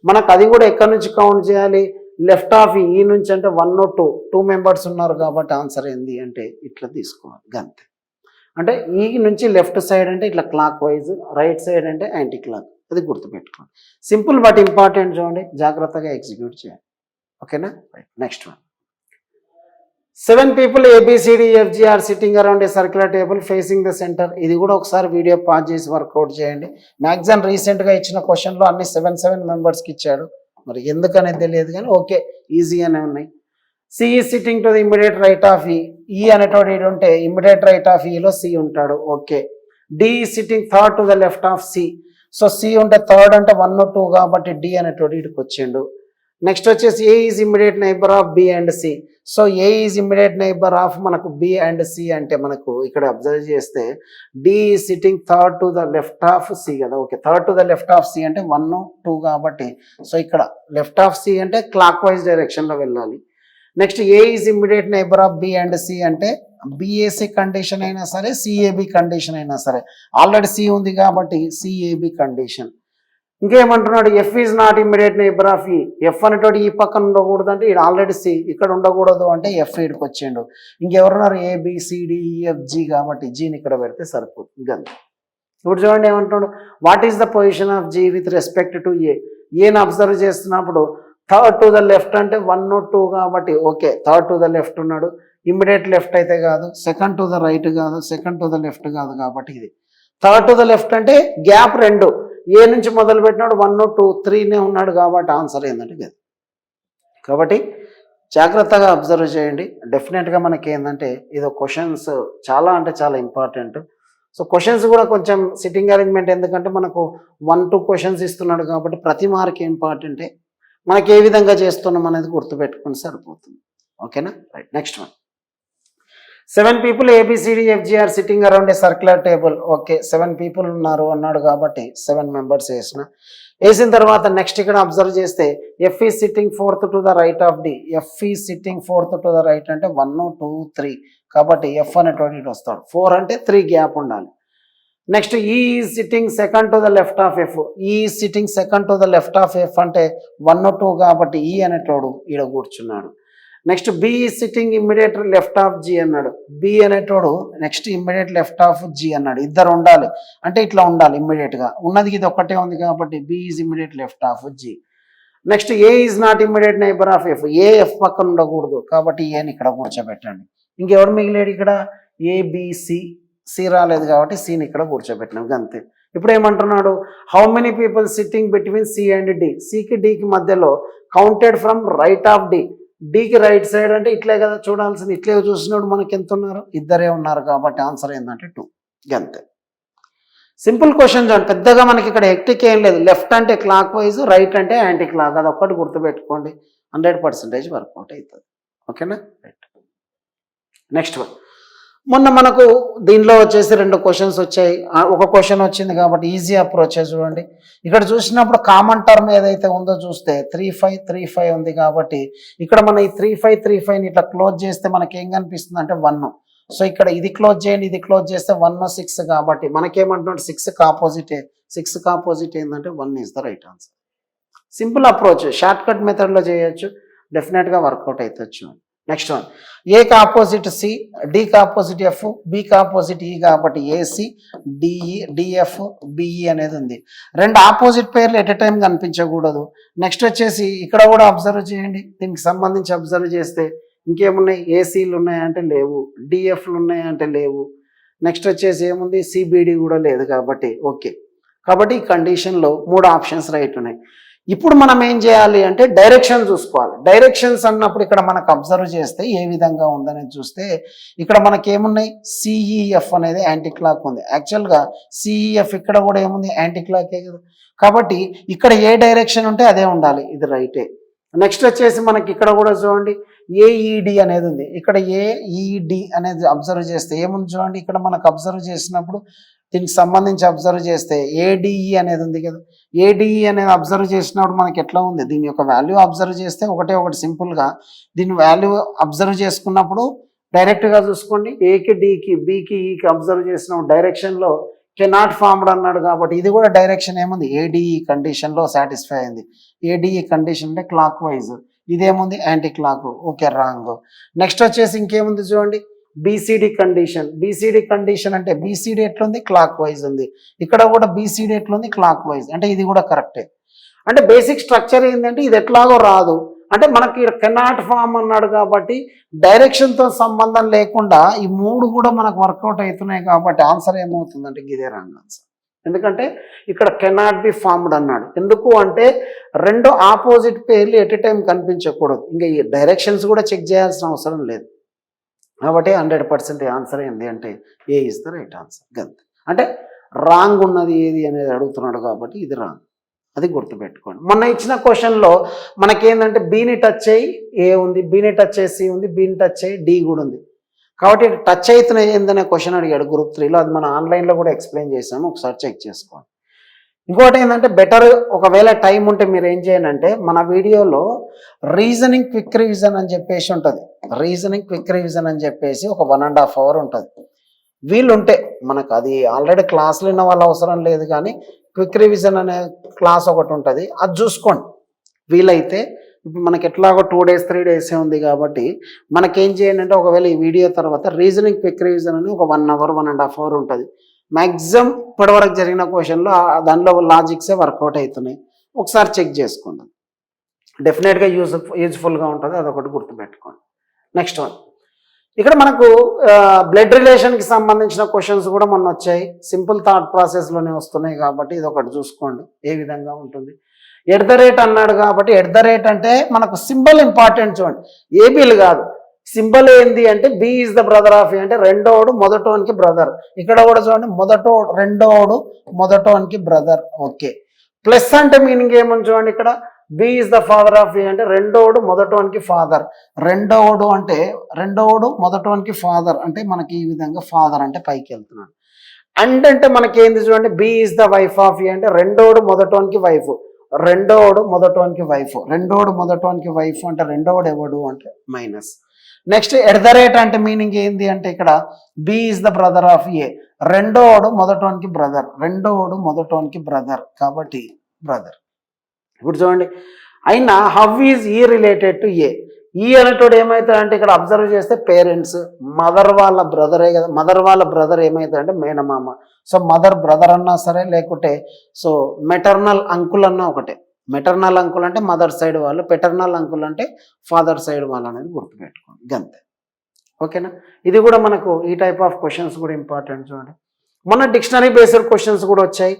మనకు అది కూడా ఎక్కడి నుంచి కౌంట్ చేయాలి, లెఫ్ట్ ఆఫ్ ఈ నుంచి అంటే 1 or 2 members ఉన్నారు కాబట్టి ఆన్సర్ ఏంది అంటే ఇట్లా తీసుకోవాలి గంతే. అంటే ఈ నుంచి లెఫ్ట్ సైడ్ అంటే ఇట్లా క్లాక్ వైజ్, రైట్ సైడ్ అంటే యాంటీ క్లాక్, అది గుర్తుపెట్టుకోండి. సింపుల్ బట్ ఇంపార్టెంట్, చూడండి జాగ్రత్తగా ఎగ్జిక్యూట్ చేయాలి. ఓకేనా, right. Next one, 7 people ABCDEFG are sitting around a circular table facing the centre. ఇది కూడా ఒకసారి వీడియో పాజ్ చేసి వర్కౌట్ చేయండి. మ్యాక్సిమం రీసెంట్గా ఇచ్చిన క్వశ్చన్లో అన్ని 7 members ఇచ్చాడు, మరి ఎందుకనేది తెలియదు కానీ ఓకే ఈజీగానే ఉన్నాయి. C E sitting to the immediate right of E అనేటోడు ఈడు ఉంటే ఇమ్మీడియట్ రైట్ ఆఫ్ ఈలో సి ఉంటాడు. Okay, D sitting third to the left of C. So C ఉంటే థర్డ్ అంటే 1 or 2 కాబట్టి డి అనేటోడు ఇటుకు వచ్చిండు. నెక్స్ట్ వచ్చేసి A is immediate neighbour of B and C. So A is immediate neighbour of మనకు B and C అంటే మనకు ఇక్కడ అబ్జర్వ్ చేస్తే D is sitting third to the left of C కదా. Okay, third to the left of C అంటే 1 2 కాబట్టి so ఇక్కడ left of C అంటే క్లాక్ వైజ్ డైరెక్షన్లో వెళ్ళాలి. Next A is immediate neighbour of B and C అంటే BAC condition అయినా సరే సిఏబి కండిషన్ అయినా సరే, ఆల్రెడీ సి ఉంది కాబట్టి సిఏబి కండిషన్. ఇంకేమంటున్నాడు, F is not immediate neighbour of E. ఎఫ్ అనేటోడు ఈ పక్కన ఉండకూడదు అంటే ఇక్కడ ఆల్రెడీ సి ఇక్కడ ఉండకూడదు అంటే ఎఫ్ ఈడికి వచ్చిండు. ఇంకెవరున్నారు, ఏబిసిడిఈఎఫ్జి కాబట్టి జీని ఇక్కడ పెడితే సరిపోతుంది గంతే. ఇప్పుడు చూడండి ఏమంటున్నాడు, what is the position of G with respect to A. ఏని అబ్జర్వ్ చేస్తున్నప్పుడు థర్డ్ టు ద లెఫ్ట్ అంటే 1 2 కాబట్టి okay third to the left ఉన్నాడు. ఇమ్మీడియట్ లెఫ్ట్ అయితే కాదు, సెకండ్ టు ద రైట్ కాదు, సెకండ్ టు ద లెఫ్ట్ కాదు కాబట్టి ఇది థర్డ్ టు ద లెఫ్ట్ అంటే గ్యాప్ 2. ఏ నుంచి మొదలు పెట్టినాడు 1 2 3నే ఉన్నాడు కాబట్టి ఆన్సర్ ఏంటంటే ఇది. కాబట్టి జాగ్రత్తగా అబ్జర్వ్ చేయండి. డెఫినెట్గా మనకి ఏంటంటే ఇది క్వశ్చన్స్ చాలా అంటే చాలా ఇంపార్టెంట్. సో క్వశ్చన్స్ కూడా కొంచెం సిట్టింగ్ అరేంజ్మెంట్, ఎందుకంటే మనకు 1 2 క్వశ్చన్స్ ఇస్తున్నాడు కాబట్టి ప్రతి మార్క్ ఇంపార్టెంటే. మనకి ఏ విధంగా చేస్తున్నాం అనేది గుర్తుపెట్టుకుని సరిపోతుంది. ఓకేనా, right. Next one, 7 people ABCDFG are sitting around a circular table. Okay 7 people ఉన్నారు అన్నాడు కాబట్టి 7 members వేసిన తర్వాత నెక్స్ట్ ఇక్కడ అబ్జర్వ్ చేస్తే F E sitting 4th to the right of D. F E sitting 4th to the right అంటే 1 2 3 కాబట్టి F అనేటువంటి వస్తాడు. 4 అంటే 3 గ్యాప్ ఉండాలి. Next E sitting second to the left of F. E sitting second to the left of F అంటే 1 2 కాబట్టి E అనేటోడు ఈడ కూర్చున్నాడు. Next B sitting immediate left of G అన్నాడు. బి అనేటోడు next immediate left of G అన్నాడు. ఇద్దరు ఉండాలి అంటే ఇట్లా ఉండాలి ఇమ్మీడియట్గా. ఉన్నది ఇది ఒక్కటే ఉంది కాబట్టి B is immediate left of G. Next A is not immediate neighbour of F. A F పక్కన ఉండకూడదు కాబట్టి ఏని ఇక్కడ కూర్చోబెట్టండి. ఇంకెవరు మిగిలేడు ఇక్కడ, ఏబిసి. సి రాలేదు కాబట్టి సిని ఇక్కడ కూర్చోబెట్టినాం అంతే. ఇప్పుడు ఏమంటున్నాడు, how many people sitting between C and D. సికి డికి మధ్యలో counted from right of D. డికి రైట్ సైడ్ అంటే ఇట్లే కదా చూడాల్సింది. ఇట్లే చూసినప్పుడు మనకి ఎంత ఉన్నారు, ఇద్దరే ఉన్నారు కాబట్టి ఆన్సర్ ఏంటంటే 2 అంతే. సింపుల్ క్వశ్చన్ చూడండి, పెద్దగా మనకి ఇక్కడ హెక్టిక్ ఏం లేదు. లెఫ్ట్ అంటే క్లాక్ వైజ్, రైట్ అంటే యాంటీ క్లాక్. అది ఒక్కటి గుర్తుపెట్టుకోండి, 100% వర్కౌట్ అవుతుంది. ఓకేనా, రైట్. నెక్స్ట్ వన్, మొన్న మనకు దీనిలో వచ్చేసి 2 క్వశ్చన్స్ వచ్చాయి. ఒక క్వశ్చన్ వచ్చింది కాబట్టి ఈజీ అప్రోచ్ చూడండి. ఇక్కడ చూసినప్పుడు కామన్ టర్మ్ ఏదైతే ఉందో చూస్తే 3 5 3 5 ఉంది కాబట్టి ఇక్కడ మన ఈ 3 5 3 5ని ఇట్లా క్లోజ్ చేస్తే మనకి ఏం కనిపిస్తుంది అంటే 1. సో ఇక్కడ ఇది క్లోజ్ చేయండి, ఇది క్లోజ్ చేస్తే 1 6 కాబట్టి మనకేమంటున్నాడు 6కి ఆపోజిట్. 6కి ఆపోజిట్ ఏంటంటే 1 is the right answer. Simple approach, shortcut మెథడ్లో చేయొచ్చు, డెఫినెట్గా వర్కౌట్ అవుతుంది. నెక్స్ట్ వన్, ఏకి ఆపోజిట్ సి, డికి ఆపోజిట్ ఎఫ్, బికి ఆపోజిట్ ఈ కాబట్టి ఏసి డిఈ డిఎఫ్ బిఈ అనేది ఉంది. 2 ఆపోజిట్ పేర్లు ఎట్ ఎ టైం కనిపించకూడదు. నెక్స్ట్ వచ్చేసి ఇక్కడ కూడా అబ్జర్వ్ చేయండి, దీనికి సంబంధించి అబ్జర్వ్ చేస్తే ఇంకేమున్నాయి, ఏసీలు ఉన్నాయంటే లేవు, డిఎఫ్లు ఉన్నాయంటే లేవు. నెక్స్ట్ వచ్చేసి ఏముంది, సిబిడి కూడా లేదు కాబట్టి ఓకే. కాబట్టి ఈ కండిషన్లో 3 ఆప్షన్స్ రైట్ ఉన్నాయి. ఇప్పుడు మనం ఏం చేయాలి అంటే డైరెక్షన్ చూసుకోవాలి. డైరెక్షన్స్ అన్నప్పుడు ఇక్కడ మనకు అబ్జర్వ్ చేస్తే ఏ విధంగా ఉందనేది చూస్తే ఇక్కడ మనకి ఏమున్నాయి, సిఈఎఫ్ అనేది యాంటీ క్లాక్ ఉంది. యాక్చువల్గా సిఈఎఫ్ ఇక్కడ కూడా ఏముంది, యాంటీ క్లాకే కదా. కాబట్టి ఇక్కడ ఏ డైరెక్షన్ ఉంటే అదే ఉండాలి, ఇది రైటే. నెక్స్ట్ వచ్చేసి మనకి ఇక్కడ కూడా చూడండి ఏఈడి అనేది ఉంది. ఇక్కడ ఏఈడి అనేది అబ్జర్వ్ చేస్తే ఏముంది చూడండి, ఇక్కడ మనకు అబ్జర్వ్ చేసినప్పుడు దీనికి సంబంధించి అబ్జర్వ్ చేస్తే ఏడిఈ అనేది ఉంది కదా. ఏడిఈ అనేది అబ్జర్వ్ చేసినప్పుడు మనకి ఎట్లా ఉంది, దీని యొక్క వాల్యూ అబ్జర్వ్ చేస్తే ఒకటే ఒకటి సింపుల్గా దీని వాల్యూ అబ్జర్వ్ చేసుకున్నప్పుడు డైరెక్ట్గా చూసుకోండి, ఏకి డికి బికి ఈకి అబ్జర్వ్ చేసినప్పుడు డైరెక్షన్లో కెనాట్ ఫార్మ్డ్ అన్నాడు కాబట్టి ఇది కూడా డైరెక్షన్ ఏముంది, ఏడిఈ కండిషన్లో సాటిస్ఫై అయింది. ఏడిఈ కండిషన్ అంటే క్లాక్ వైజ్, ఇదేముంది anti clock, okay wrong. Next వచ్చేసి ఇంకేముంది చూడండి, బీసీడీ కండిషన్. బీసీడీ కండిషన్ అంటే బీసీడీ ఎట్లుంది, క్లాక్ వైజ్ ఉంది. ఇక్కడ కూడా బీసీడీ ఎట్లుంది, క్లాక్ వైజ్, అంటే ఇది కూడా కరెక్టే. అంటే బేసిక్ స్ట్రక్చర్ ఏంటంటే ఇది ఎట్లాగో రాదు అంటే మనకి కెనాట్ ఫామ్ అన్నాడు కాబట్టి డైరెక్షన్తో సంబంధం లేకుండా ఈ 3 కూడా మనకు వర్కౌట్ అవుతున్నాయి కాబట్టి ఆన్సర్ ఏమవుతుందంటే ఇదే రాంగ్ ఆన్సర్. ఎందుకంటే ఇక్కడ కెనాట్ బి ఫార్మ్డ్ అన్నాడు. ఎందుకు అంటే 2 ఆపోజిట్ పేర్లు ఎట్ ఎ టైం కనిపించకూడదు. ఇంకా ఈ డైరెక్షన్స్ కూడా చెక్ చేయాల్సిన అవసరం లేదు కాబట్టి 100% ఆన్సర్ ఏంది అంటే A is the right answer. గంతే. అంటే రాంగ్ ఉన్నది ఏది అనేది అడుగుతున్నాడు కాబట్టి ఇది రాంగ్. అది గుర్తుపెట్టుకోండి. మొన్న ఇచ్చిన క్వశ్చన్లో మనకేంటంటే బీని టచ్ అయ్యి ఏ ఉంది, బీని టచ్ అయ్యి సి ఉంది, బీని టచ్ అయ్యి డి కూడా ఉంది. కాబట్టి టచ్ అవుతున్న ఏందనే క్వశ్చన్ అడిగాడు గ్రూప్ 3లో. అది మనం ఆన్లైన్లో కూడా ఎక్స్ప్లెయిన్ చేసాము, ఒకసారి చెక్ చేసుకోండి. ఇంకోటి ఏంటంటే బెటర్ ఒకవేళ టైం ఉంటే మీరు ఏం చేయండి అంటే మన వీడియోలో రీజనింగ్ క్విక్ రివిజన్ అని చెప్పేసి ఉంటుంది. రీజనింగ్ క్విక్ రివిజన్ అని చెప్పేసి ఒక 1.5 hour ఉంటుంది. వీళ్ళుంటే మనకు అది ఆల్రెడీ క్లాసులు విన్న వాళ్ళ అవసరం లేదు, కానీ క్విక్ రివిజన్ అనే క్లాస్ ఒకటి ఉంటుంది, అది చూసుకోండి. వీలైతే ఇప్పుడు మనకి ఎట్లాగో 2 days 3 days ఉంది కాబట్టి మనకేం చేయండి అంటే ఒకవేళ ఈ వీడియో తర్వాత రీజనింగ్ క్విక్ రివిజన్ అని ఒక 1 hour 1.5 hour ఉంటుంది. మ్యాక్సిమం ఇప్పటివరకు జరిగిన క్వశ్చన్లో దానిలో లాజిక్సే వర్కౌట్ అవుతున్నాయి, ఒకసారి చెక్ చేసుకోండి. డెఫినెట్గా యూజ్ఫుల్గా ఉంటుంది, అదొకటి గుర్తుపెట్టుకోండి. నెక్స్ట్ వన్, ఇక్కడ మనకు బ్లడ్ రిలేషన్కి సంబంధించిన క్వశ్చన్స్ కూడా మొన్న వచ్చాయి. సింపుల్ థాట్ ప్రాసెస్లోనే వస్తున్నాయి కాబట్టి ఇది ఒకటి చూసుకోండి ఏ విధంగా ఉంటుంది. ఎట్ ద రేట్ అన్నాడు కాబట్టి ఎట్ ద రేట్ అంటే మనకు సింబల్ ఇంపార్టెంట్ చూడండి, ఏబీలు కాదు. సింబల్ ఏంది అంటే B is the brother of A అంటే రెండోడు మొదటోనికి బ్రదర్. ఇక్కడ కూడా చూడండి రెండోడు మొదటోనికి బ్రదర్. ఓకే, ప్లస్ అంటే మీనింగ్ ఏమని చూడండి, ఇక్కడ B is the father of A అంటే రెండోడు మొదటోనికి ఫాదర్. రెండోడు మొదటోనికి ఫాదర్ అంటే మనకి ఈ విధంగా ఫాదర్ అంటే పైకి వెళ్తున్నాడు. అంటే మనకి ఏంది చూడండి, B is the wife of A అంటే రెండోడు మొదటోనికి వైఫ్. రెండోడు మొదటోనికి వైఫ్ అంటే రెండోడు ఎవడు అంటే minus. Next at the rate అంటే మీనింగ్ ఏంది అంటే ఇక్కడ B is the brother of A, రెండోడు మొదటోనికి బ్రదర్ కాబట్టి బ్రదర్. ఇప్పుడు చూడండి, అయినా how is E related to A. E అనేటోడు ఏమవుతాడంటే ఇక్కడ అబ్జర్వ్ చేస్తే పేరెంట్స్, మదర్ వాళ్ళ బ్రదరే కదా, మదర్ వాళ్ళ బ్రదర్ ఏమవుతాడంటే మేనమామ. సో మదర్ బ్రదర్ అన్నా సరే, లేకుంటే సో మెటర్నల్ అంకుల్ అన్నా ఒకటే. మెటర్నల్ అంకుల్ అంటే మదర్ సైడ్ వాళ్ళు, పెటర్నల్ అంకుల్ అంటే ఫాదర్ సైడ్ వాళ్ళు అనేది గుర్తుపెట్టుకోండి, గంతే. ఓకేనా, ఇది కూడా మనకు ఈ టైప్ ఆఫ్ క్వశ్చన్స్ కూడా ఇంపార్టెంట్ చూడండి. మొన్న డిక్షనరీ బేస్డ్ క్వశ్చన్స్ కూడా వచ్చాయి.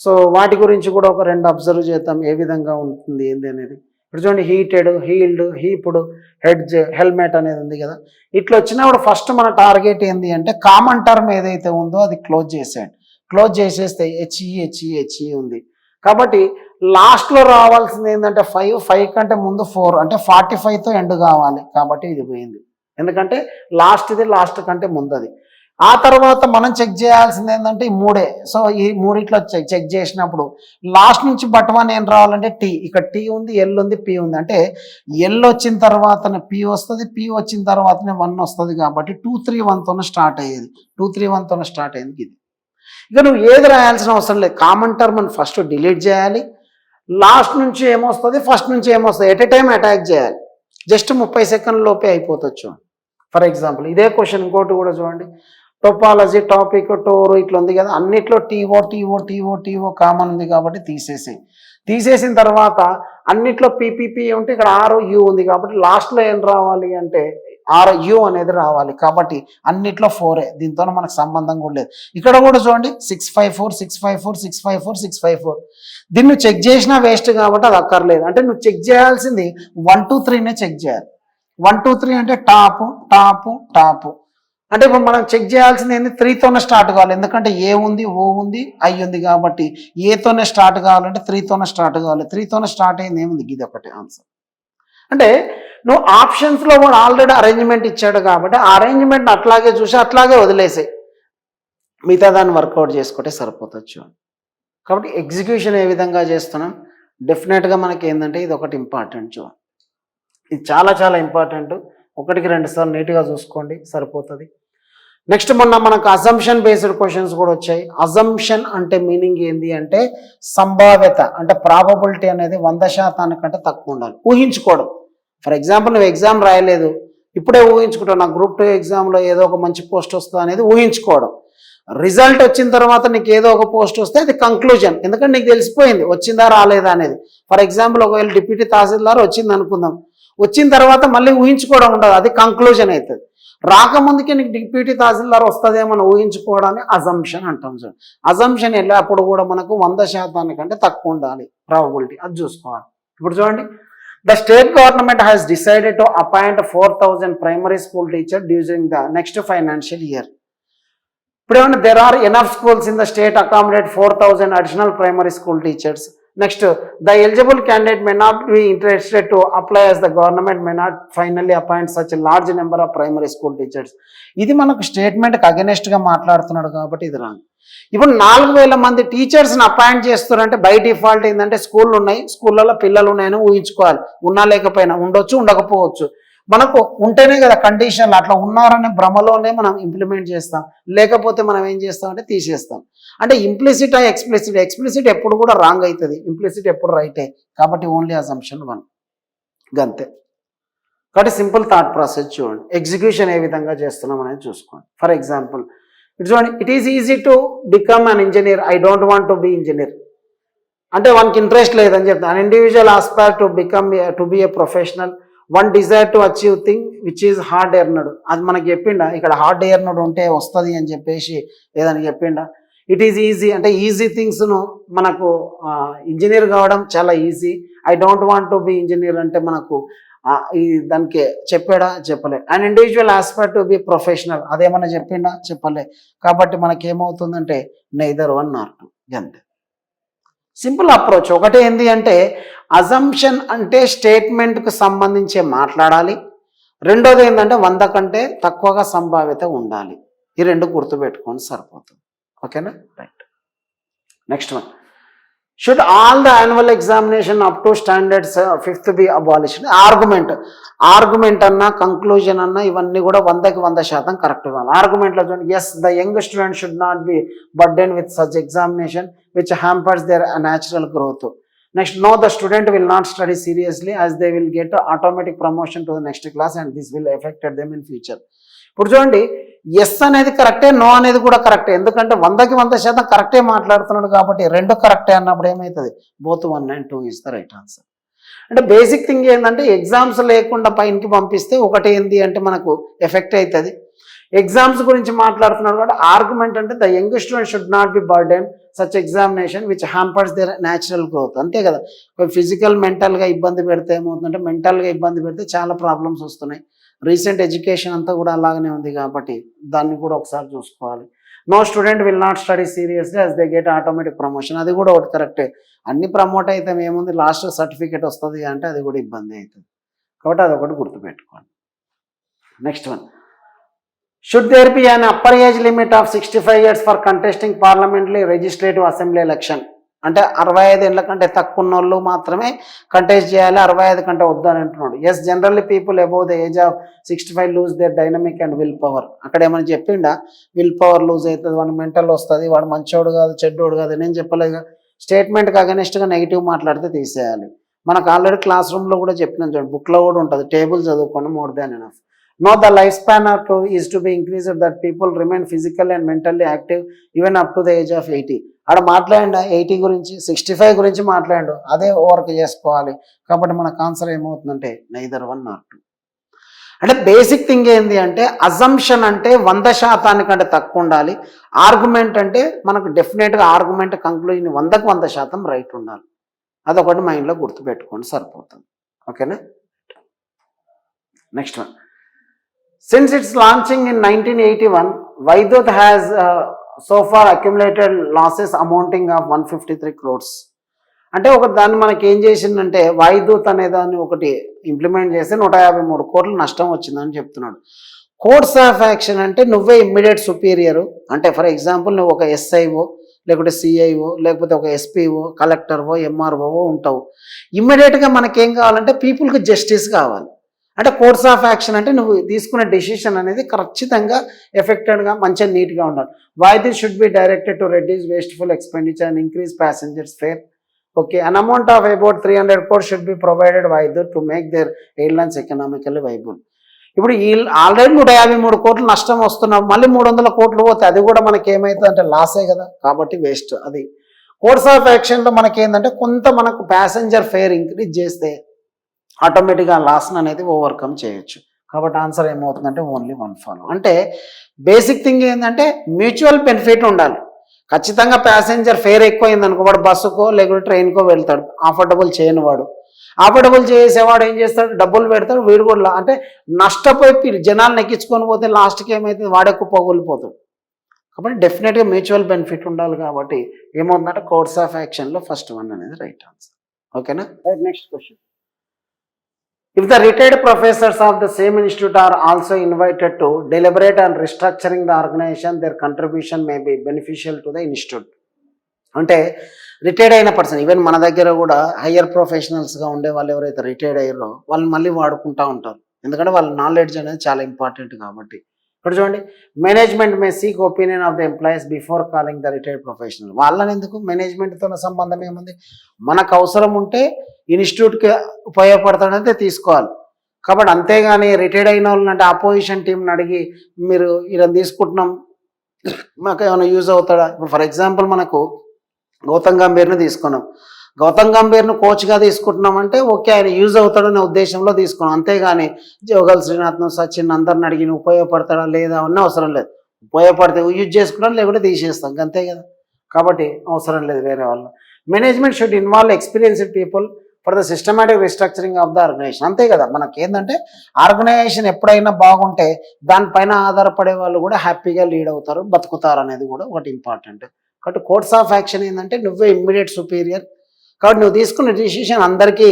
సో వాటి గురించి కూడా ఒక 2 అబ్జర్వ్ చేద్దాం ఏ విధంగా ఉంటుంది ఏంది అనేది. ఇప్పుడు చూడండి, heated, healed, heaped, hedge, helmet అనేది ఉంది కదా. ఇట్లా వచ్చినప్పుడు ఫస్ట్ మన టార్గెట్ ఏంది అంటే కామన్ టర్మ్ ఏదైతే ఉందో అది క్లోజ్ చేసేయండి. క్లోజ్ చేసేస్తే హెచ్ఈ ఉంది కాబట్టి లాస్ట్లో రావాల్సింది ఏంటంటే 5 కంటే ముందు 4 అంటే 45తో ఎండ్ కావాలి. కాబట్టి ఇది పోయింది, ఎందుకంటే లాస్ట్ కంటే ముందు అది. ఆ తర్వాత మనం చెక్ చేయాల్సింది ఏంటంటే ఈ 3. సో ఈ 3 చెక్ చేసినప్పుడు లాస్ట్ నుంచి బట్1 ఏం రావాలంటే టీ. ఇక్కడ టీ ఉంది, ఎల్ ఉంది, పి ఉంది. అంటే ఎల్ వచ్చిన తర్వాతనే పి వస్తుంది, పి వచ్చిన తర్వాతనే 1 వస్తుంది. కాబట్టి 2 3 1తోనే స్టార్ట్ అయ్యేది, 2 3 1తోనే స్టార్ట్ అయ్యింది ఇది. ఇక నువ్వు ఏది రాయాల్సిన అవసరం లేదు, కామన్ టర్మ్ అని ఫస్ట్ డిలీట్ చేయాలి. లాస్ట్ నుంచి ఏమొస్తుంది, ఫస్ట్ నుంచి ఏమొస్తుంది, ఎట్ ఏ టైం అటాక్ చేయాలి. జస్ట్ 30 సెకండ్ల లోపే అయిపోతుంది చూడండి. ఫర్ ఎగ్జాంపుల్ ఇదే క్వశ్చన్ ఇంకోటి కూడా చూడండి, టోపాలజీ, టాపిక్, టోరు ఇట్లా ఉంది కదా. అన్నిట్లో టీఓ కామన్ ఉంది కాబట్టి తీసేసిన తర్వాత అన్నిట్లో పీపీపీ ఉంటే ఇక్కడ RU ఉంది కాబట్టి లాస్ట్లో ఏం రావాలి అంటే RU అనేది రావాలి. కాబట్టి అన్నిట్లో 4. దీంతో మనకు సంబంధం కూడా లేదు. ఇక్కడ కూడా చూడండి 654. దీన్ని నువ్వు చెక్ చేసినా వేస్ట్ కాబట్టి అది అక్కర్లేదు. అంటే నువ్వు చెక్ చేయాల్సింది 1 2 3నే చెక్ చేయాలి. 1 2 3 అంటే టాపు. అంటే ఇప్పుడు మనం చెక్ చేయాల్సింది ఏంటి, 3తోనే స్టార్ట్ కావాలి. ఎందుకంటే ఏ ఉంది, ఓ ఉంది, ఐ ఉంది కాబట్టి ఏతోనే స్టార్ట్ కావాలంటే 3తోనే స్టార్ట్ కావాలి. 3తోనే స్టార్ట్ అయింది ఏముంది, ఇది ఒకటి ఆన్సర్. అంటే నువ్వు ఆప్షన్స్లో కూడా ఆల్రెడీ అరేంజ్మెంట్ ఇచ్చాడు కాబట్టి ఆ అరేంజ్మెంట్ని అట్లాగే చూసి అట్లాగే వదిలేసాయి, మిగతా దాన్ని వర్కౌట్ చేసుకుంటే సరిపోతుంది. కాబట్టి ఎగ్జిక్యూషన్ ఏ విధంగా చేస్తున్నాం డెఫినెట్గా మనకి ఏంటంటే ఇది ఒకటి ఇంపార్టెంట్ చూడండి. ఇది చాలా ఇంపార్టెంట్. 1కి 2 సార్లు నీట్గా చూసుకోండి సరిపోతుంది. నెక్స్ట్ మొన్న మనకు అజంప్షన్ బేస్డ్ క్వశ్చన్స్ కూడా వచ్చాయి. అజంప్షన్ అంటే మీనింగ్ ఏంది అంటే సంభావ్యత, అంటే ప్రాబబిలిటీ అనేది 100% తక్కువ ఉండాలి. ఊహించుకోవడం. ఫర్ ఎగ్జాంపుల్ నువ్వు ఎగ్జామ్ రాయలేదు, ఇప్పుడే ఊహించుకుంటావు నాకు గ్రూప్ 2 ఎగ్జామ్లో ఏదో ఒక మంచి పోస్ట్ వస్తుంది అనేది ఊహించుకోవడం. రిజల్ట్ వచ్చిన తర్వాత నీకు ఏదో ఒక పోస్ట్ వస్తే అది కంక్లూజన్, ఎందుకంటే నీకు తెలిసిపోయింది వచ్చిందా రాలేదా అనేది. ఫర్ ఎగ్జాంపుల్ ఒకవేళ డిప్యూటీ తహసీల్దార్ వచ్చింది అనుకుందాం, వచ్చిన తర్వాత మళ్ళీ ఊహించుకోవడం ఉండదు, అది కంక్లూజన్ అవుతుంది. రాకముందుకే నీకు డిప్యూటీ తహసీల్దార్ వస్తుందేమో ఊహించుకోవడాన్ని అజంప్షన్ అంటాం సార్. అజంప్షన్ ఎల్లప్పుడు కూడా మనకు 100% తక్కువ ఉండాలి ప్రాబబిలిటీ, అది చూసుకోవాలి. ఇప్పుడు చూడండి, the state government has decided to appoint 4000 primary school teacher during the next financial year. ఇప్పుడు ఏమన్నా there are enough schools in the state accommodate 4000 additional primary school teachers. Next the eligible candidate may not be interested to apply as the government may not finally appoint such large number of primary school teachers. ఇది మనకు స్టేట్మెంట్కి అగెనెస్ట్గా మాట్లాడుతున్నాడు కాబట్టి ఇది wrong. ఇప్పుడు 4000 మంది టీచర్స్ని appoint చేస్తున్నారంటే by default ఏంటంటే స్కూళ్ళు ఉన్నాయి, స్కూళ్ళలో పిల్లలు ఉన్నాయని ఊహించుకోవాలి. ఉన్నా లేకపోయినా, ఉండొచ్చు ఉండకపోవచ్చు. మనకు ఉంటేనే కదా కండిషన్లు, అట్లా ఉన్నారనే భ్రమలోనే మనం ఇంప్లిమెంట్ చేస్తాం. లేకపోతే మనం ఏం చేస్తామంటే తీసేస్తాం. అంటే ఇంప్లిసిట్ ఎక్స్ప్లిసిట్, ఎక్స్ప్లిసిట్ ఎప్పుడు కూడా రాంగ్ అవుతుంది, ఇంప్లిసిట్ ఎప్పుడు రైటే. కాబట్టి ఓన్లీ అజంప్షన్ 1 గంతే. కాబట్టి సింపుల్ థాట్ ప్రాసెస్ చూడండి, ఎగ్జిక్యూషన్ ఏ విధంగా చేస్తున్నాం అనేది చూసుకోండి. ఫర్ ఎగ్జాంపుల్ చూడండి, it is easy to become an engineer, I don't want to be engineer అంటే వానికి ఇంట్రెస్ట్ లేదని చెప్తాను. An individual aspire to become to be a professional, one desire to achieve thing which is hard earned. అది మనకి చెప్పిండా, ఇక్కడ hard earned ఉంటే వస్తుంది అని చెప్పేసి ఏదని చెప్పిండా. ఇట్ ఈజ్ ఈజీ అంటే ఈజీ థింగ్స్ను మనకు ఇంజనీర్ కావడం చాలా easy. I don't want to be engineer అంటే మనకు ఈ దానికి చెప్పాడా, చెప్పలే. And individual aspire to be professional అదేమన్నా చెప్పిండా, చెప్పలే. కాబట్టి మనకేమవుతుందంటే నెయిదర్ 1 nor 2 అంతే. Simple approach. ఒకటి ఏంటి అంటే అజంప్షన్ అంటే స్టేట్మెంట్కు సంబంధించి మాట్లాడాలి. రెండోది ఏంటంటే 100 కంటే తక్కువగా సంభావ్యత ఉండాలి. ఈ 2 గుర్తుపెట్టుకొని సరిపోతుంది. ఓకేనా, right. Next one, should all the annual examination up to standards 5th be abolished. Argument అన్నా కంక్లూజన్ అన్నా ఇవన్నీ కూడా 100కి 100% కరెక్ట్ ఇవ్వాలి. ఆర్గ్యుమెంట్లో చూడండి, yes the young student should not be burden with such examination which hampers their natural growth. Next, no the student will not study seriously as they will get automatic promotion to the next class and this will effected them in future. ఇప్పుడు చూడండి, yes అనేది కరెక్టే, no అనేది కూడా కరెక్టే. ఎందుకంటే 100కి 100% కరెక్టే మాట్లాడుతున్నాడు కాబట్టి 2 కరెక్టే అన్నప్పుడు ఏమవుతుంది, both 1 and 2 is the right answer. అంటే బేసిక్ థింగ్ ఏంటంటే ఎగ్జామ్స్ లేకుండా పైనకి పంపిస్తే ఒకటి ఏంటి అంటే మనకు ఎఫెక్ట్ అవుతుంది. ఎగ్జామ్స్ గురించి మాట్లాడుతున్నాడు కాబట్టి ఆర్గ్యుమెంట్ అంటే the young student should not be burden such examination which hampers their natural growth. అంతే కదా, ఫిజికల్ మెంటల్గా ఇబ్బంది పెడితే ఏమవుతుందంటే, మెంటల్గా ఇబ్బంది పెడితే చాలా ప్రాబ్లమ్స్ వస్తున్నాయి. రీసెంట్ ఎడ్యుకేషన్ అంతా కూడా అలాగనే ఉంది కాబట్టి దాన్ని కూడా ఒకసారి చూసుకోవాలి. No student will not study seriously as they get automatic promotion, అది కూడా ఒకటి కరెక్టే. అన్ని ప్రమోట్ అయితే ఏముంది, లాస్ట్ సర్టిఫికేట్ వస్తుంది అంటే అది కూడా ఇబ్బంది అవుతుంది. కాబట్టి అది ఒకటి గుర్తుపెట్టుకోండి. Next one, should there be an upper age limit of 65 years for contesting parliamentary legislative assembly election. అంటే 65 ఏళ్ళ కంటే తక్కువ ఉన్న వాళ్ళు మాత్రమే కంటెస్ట్ చేయాలి, 65 కంటే వద్దని అంటున్నాడు. Yes, generally people above the age of 65 lose their dynamic and will power. అక్కడ ఏమైనా చెప్పిండా, విల్ పవర్ లూజ్ అవుతుంది, వాడు మెంటల్ వస్తుంది, వాడు మంచోడు కాదు చెడ్డోడు కాదు, నేను చెప్పలేదు. స్టేట్మెంట్కి అగెనెస్ట్గా నెగిటివ్ మాట్లాడితే తీసేయాలి. మనకు ఆల్రెడీ క్లాస్ రూమ్లో కూడా చెప్పినాం చూడండి, బుక్లో కూడా ఉంటుంది, టేబుల్ చదువుకోండి, more than enough. Know the life span is to be increased that people remain physical and mentally active even up to the age of 80. ఆడ మాట్లాడండి 80 గురించి, 65 గురించి మాట్లాడు, అదే ఓవర్క్ చేసుకోవాలి. కాబట్టి మనకు ఆన్సర్ ఏమవుతుందంటే నెయిదర్ 1 nor 2. అంటే బేసిక్ థింగ్ ఏంటి అంటే అజంప్షన్ అంటే 100% కంటే తక్కువ ఉండాలి. ఆర్గ్యుమెంట్ అంటే మనకు డెఫినెట్గా ఆర్గ్యుమెంట్ కంక్లూజన్ 100కి 100% రైట్ ఉండాలి. అదొకటి మైండ్లో గుర్తుపెట్టుకోండి సరిపోతుంది. ఓకేనా, next one, since its launching in 1981 Vaidut has so far accumulated losses amounting of 153 crores. అంటే ఒక దాన్ని మనకి ఏం చేసిందంటే వైద్యుత్ అనే దాన్ని ఒకటి ఇంప్లిమెంట్ చేస్తే 153 కోట్ల నష్టం వచ్చిందని చెప్తున్నాడు. కోర్స్ ఆఫ్ యాక్షన్ అంటే నువ్వే ఇమ్మీడియట్ సుపీరియరు. అంటే ఫర్ ఎగ్జాంపుల్ నువ్వు ఒక ఎస్ఐఓ లేకపోతే సిఐఓ లేకపోతే ఒక ఎస్పీఓ కలెక్టర్వో ఎంఆర్ఓ ఉంటావు. ఇమ్మీడియట్గా మనకేం కావాలంటే పీపుల్కి జస్టిస్ కావాలి. అంటే కోర్స్ ఆఫ్ యాక్షన్ అంటే నువ్వు తీసుకునే డెసిషన్ అనేది ఖచ్చితంగా ఎఫెక్టెడ్గా మంచిగా నీట్గా ఉండాలి. Why this should be directed to reduce wasteful expenditure and increase passengers fare. Okay, an amount of about 300 crores should be provided by that to make their airlines economically viable. ఇప్పుడు ఈ already 153 కోట్లు నష్టం వస్తున్నాం, మళ్ళీ 300 కోట్లు పోతే అది కూడా మనకి ఏమవుతుంది అంటే లాసే కదా, కాబట్టి వేస్ట్. అది కోర్స్ ఆఫ్ యాక్షన్లో మనకి ఏంటంటే కొంత మనకు ప్యాసింజర్ ఫేర్ ఇంక్రీజ్ చేస్తే ఆటోమేటిక్గా లాస్ని అనేది ఓవర్కమ్ చేయొచ్చు. కాబట్టి ఆన్సర్ ఏమవుతుందంటే ఓన్లీ 1 follow. అంటే బేసిక్ థింగ్ ఏంటంటే మ్యూచువల్ బెనిఫిట్ ఉండాలి. ఖచ్చితంగా ప్యాసింజర్ ఫేర్ ఎక్కువైంది అనుకో, వాడు బస్సుకో లేకుంటే ట్రైన్కో వెళ్తాడు, అఫోర్డబుల్ చేయని వాడు. అఫోర్డబుల్ చేసేవాడు ఏం చేస్తాడు, డబ్బులు పెడతాడు, వీడు కూడా అంటే నష్టపోయి జనాలను ఎక్కించుకొని పోతే లాస్ట్కి ఏమైతుంది, వాడెక్కువ పగులిపోతాడు. కాబట్టి డెఫినెట్గా మ్యూచువల్ బెనిఫిట్ ఉండాలి కాబట్టి ఏమవుతుందంటే కోర్స్ ఆఫ్ యాక్షన్లో ఫస్ట్ వన్ అనేది రైట్ ఆన్సర్. ఓకేనా? Right, next question. If the retired professors of the same institute are also invited to deliberate on restructuring the organization, their contribution may be beneficial to the institute. అంటే retired అయిన person, even మన దగ్గర కూడా higher ప్రొఫెషనల్స్గా ఉండే వాళ్ళు ఎవరైతే retired అయ్యారో వాళ్ళు మళ్ళీ వాడుకుంటూ ఉంటారు, ఎందుకంటే వాళ్ళ నాలెడ్జ్ అనేది చాలా ఇంపార్టెంట్ కాబట్టి. ఇక్కడ చూడండి, management May seek opinion of the employees before calling the retired professional. వాళ్ళని ఎందుకు, మేనేజ్మెంట్తో సంబంధం ఏముంది, మనకు అవసరం ఉంటే ఇన్స్టిట్యూట్కి ఉపయోగపడతాడంటే తీసుకోవాలి. కాబట్టి అంతేగాని రిటైర్డ్ అయిన వాళ్ళని అంటే అపోజిషన్ టీంని అడిగి మీరు ఇలా తీసుకుంటున్నాం మాకు ఏమైనా యూజ్ అవుతాడా. ఇప్పుడు ఫర్ ఎగ్జాంపుల్ మనకు గౌతమ్ గంభీర్ని తీసుకున్నాం, గౌతమ్ గంభీర్ను కోచ్గా తీసుకుంటున్నాం అంటే ఓకే ఆయన యూజ్ అవుతాడనే ఉద్దేశంలో తీసుకున్నాం, అంతేగాని జోగల్ శ్రీనాథ్ను సచిన్ అందరిని అడిగి ఉపయోగపడతాడా లేదా అన్న అవసరం లేదు. ఉపయోగపడితే యూజ్ చేసుకుంటాం, లేకుంటే తీసేస్తాం, అంతే కదా. కాబట్టి అవసరం లేదు వేరే వాళ్ళు. Management should involve experienced people for the systematic restructuring of the organisation. అంతే కదా, మనకి ఏంటంటే ఆర్గనైజేషన్ ఎప్పుడైనా బాగుంటే దానిపైన ఆధారపడే వాళ్ళు కూడా హ్యాపీగా లీడ్ అవుతారు, బతుకుతారు అనేది కూడా ఒకటి ఇంపార్టెంట్. కాబట్టి కోర్స్ ఆఫ్ యాక్షన్ ఏంటంటే నువ్వే ఇమ్మీడియట్ సుపీరియర్ కాబట్టి నువ్వు తీసుకున్న డిసిషన్ అందరికీ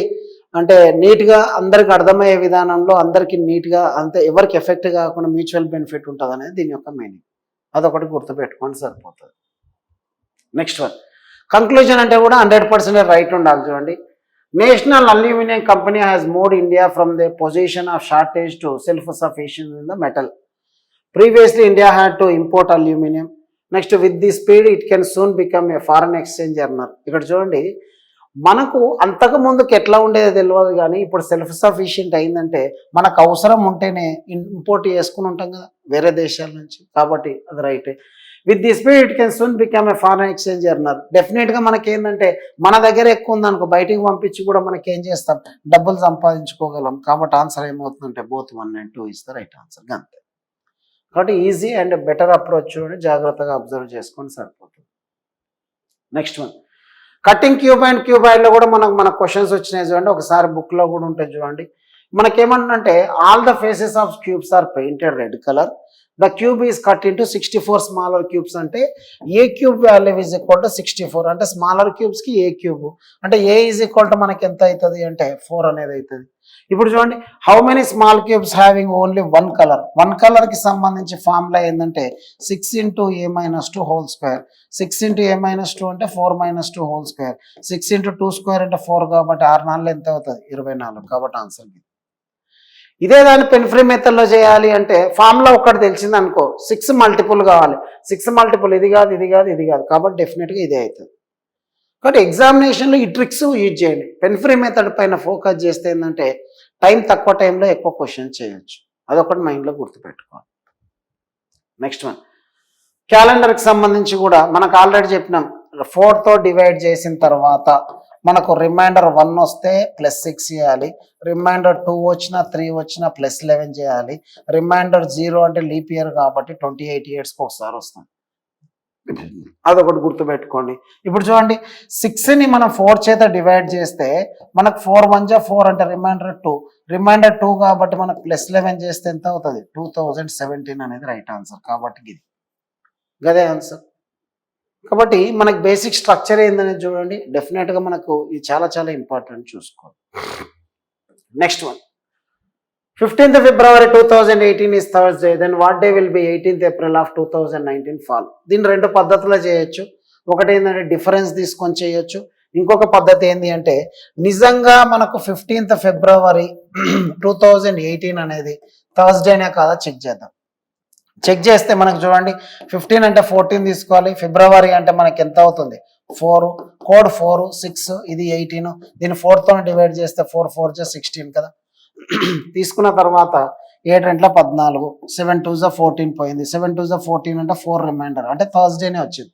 అంటే నీట్గా అందరికి అర్థమయ్యే విధానంలో అందరికీ నీట్గా అంతే ఎవరికి ఎఫెక్ట్ కాకుండా మ్యూచువల్ బెనిఫిట్ ఉంటుంది అనేది దీని యొక్క మీనింగ్. అదొకటి గుర్తుపెట్టుకోండి సరిపోతుంది. నెక్స్ట్ వన్, కంక్లూజన్ అంటే కూడా 100% రైట్ ఉండాలి. చూడండి, national aluminium company has moved India from the position of shortage to self sufficient in the metal. Previously India had to import aluminium. Next, with the speed it can soon become a foreign exchange earner. ఇక్కడ చూడండి, మనకు అంతకు ముందుకు ఎట్లా ఉండేది తెలియదు, కానీ ఇప్పుడు సెల్ఫ్ సఫిషియెంట్ అయిందంటే మనకు అవసరం ఉంటేనే ఇంపోర్ట్ చేసుకుని ఉంటాం కదా వేరే దేశాల నుంచి, కాబట్టి అది రైటే. With the speed it can soon become a foreign exchange earner. డెఫినెట్గా మనకి ఏంటంటే మన దగ్గర ఎక్కువ ఉందనుకో బయటికి పంపించి కూడా మనకి ఏం చేస్తాం, డబ్బులు సంపాదించుకోగలం. కాబట్టి ఆన్సర్ ఏమవుతుందంటే both 1 and 2 is the right answer. అంతే. కాబట్టి ఈజీ అండ్ బెటర్ అప్రోచ్ చూడండి, జాగ్రత్తగా అబ్జర్వ్ చేసుకొని సరిపోతుంది. Next one, cutting cube and క్యూబాయిడ్లో కూడా మన క్వశ్చన్స్ వచ్చినాయి చూడండి, ఒకసారి బుక్లో కూడా ఉంటాయి చూడండి. మనకేమంటే all the faces of cubes are painted red colour. The cube is cut into 64 smaller cubes. అంటే a cube value is equal to 64, అంటే స్మాలర్ క్యూబ్స్కి ఏ క్యూబ్ అంటే ఏ ఈజ్ ఈక్వల్ టు మనకి ఎంత అవుతుంది అంటే 4 అనేది అవుతుంది. ఇప్పుడు చూడండి, how many small cubes having only 1 colour. 1 కలర్కి సంబంధించి ఫార్ములా ఏంటంటే 6 × a - 2 హోల్ స్క్వేర్. 6 × a - 2 అంటే 4 - 2 హోల్ స్క్వేర్. 6 × 2 స్క్వేర్ అంటే 4, కాబట్టి 6 4 ఎంత అవుతుంది 24. కాబట్టి ఆన్సర్ ఇదే దాన్ని పెన్ ఫ్రీ మెథడ్లో చేయాలి అంటే ఫార్ములా ఒక్కటి తెలిసింది అనుకో, 6 మల్టిపుల్ కావాలి. 6 మల్టిపుల్ ఇది కాదు ఇది కాదు ఇది కాదు, కాబట్టి డెఫినెట్గా ఇదే అవుతుంది. కాబట్టి ఎగ్జామినేషన్లో ఈ ట్రిక్స్ యూజ్ చేయండి. పెన్ ఫ్రీ మెథడ్ పైన ఫోకస్ చేస్తే ఏంటంటే టైం తక్కువ టైంలో ఎక్కువ క్వశ్చన్ చేయొచ్చు, అదొకటి మైండ్లో గుర్తుపెట్టుకోవాలి. నెక్స్ట్ వన్, క్యాలెండర్కి సంబంధించి కూడా మనకు ఆల్రెడీ చెప్పినాం, 4తో డివైడ్ చేసిన తర్వాత మనకు రిమైండర్ 1 వస్తే +6 చేయాలి, రిమైండర్ 2 వచ్చినా 3 వచ్చినా +11 చేయాలి, రిమైండర్ 0 అంటే లీప్ ఇయర్ కాబట్టి 28 ఇయర్స్కి ఒకసారి వస్తుంది, అదొకటి గుర్తుపెట్టుకోండి. ఇప్పుడు చూడండి, 6ని మనం 4 చేత డివైడ్ చేస్తే మనకు 4 1 × 4 అంటే రిమైండర్ 2 కాబట్టి మనకు +11 చేస్తే ఎంత అవుతుంది 2017 అనేది రైట్ ఆన్సర్. కాబట్టి ఇది గదే ఆన్సర్. కాబట్టి మనకి బేసిక్ స్ట్రక్చర్ ఏందనేది చూడండి, డెఫినెట్గా మనకు ఇది చాలా చాలా ఇంపార్టెంట్ చూసుకోవాలి. Next one, 15th February 2018 is Thursday, then what day will be 18th April of 2019 fall? దీన్ని 2 పద్ధతుల్లో చేయొచ్చు. ఒకటి ఏంటంటే డిఫరెన్స్ తీసుకొని చేయొచ్చు, ఇంకొక పద్ధతి ఏంటి అంటే నిజంగా మనకు 15th February 2018 అనేది థర్స్డేనే కాదా చెక్ చేద్దాం. చెక్ చేస్తే మనకు చూడండి, 15 అంటే 14 తీసుకోవాలి, ఫిబ్రవరి అంటే మనకి ఎంత అవుతుంది 4, కోడ్ 4, 6 ఇది 18, దీన్ని 4తో డివైడ్ చేస్తే 4 4 × 16 కదా. తీసుకున్న తర్వాత 7 2 14, 7 2 14 పోయింది, 7 2 14 అంటే 4 రిమైండర్ అంటే థర్స్డేనే వచ్చింది.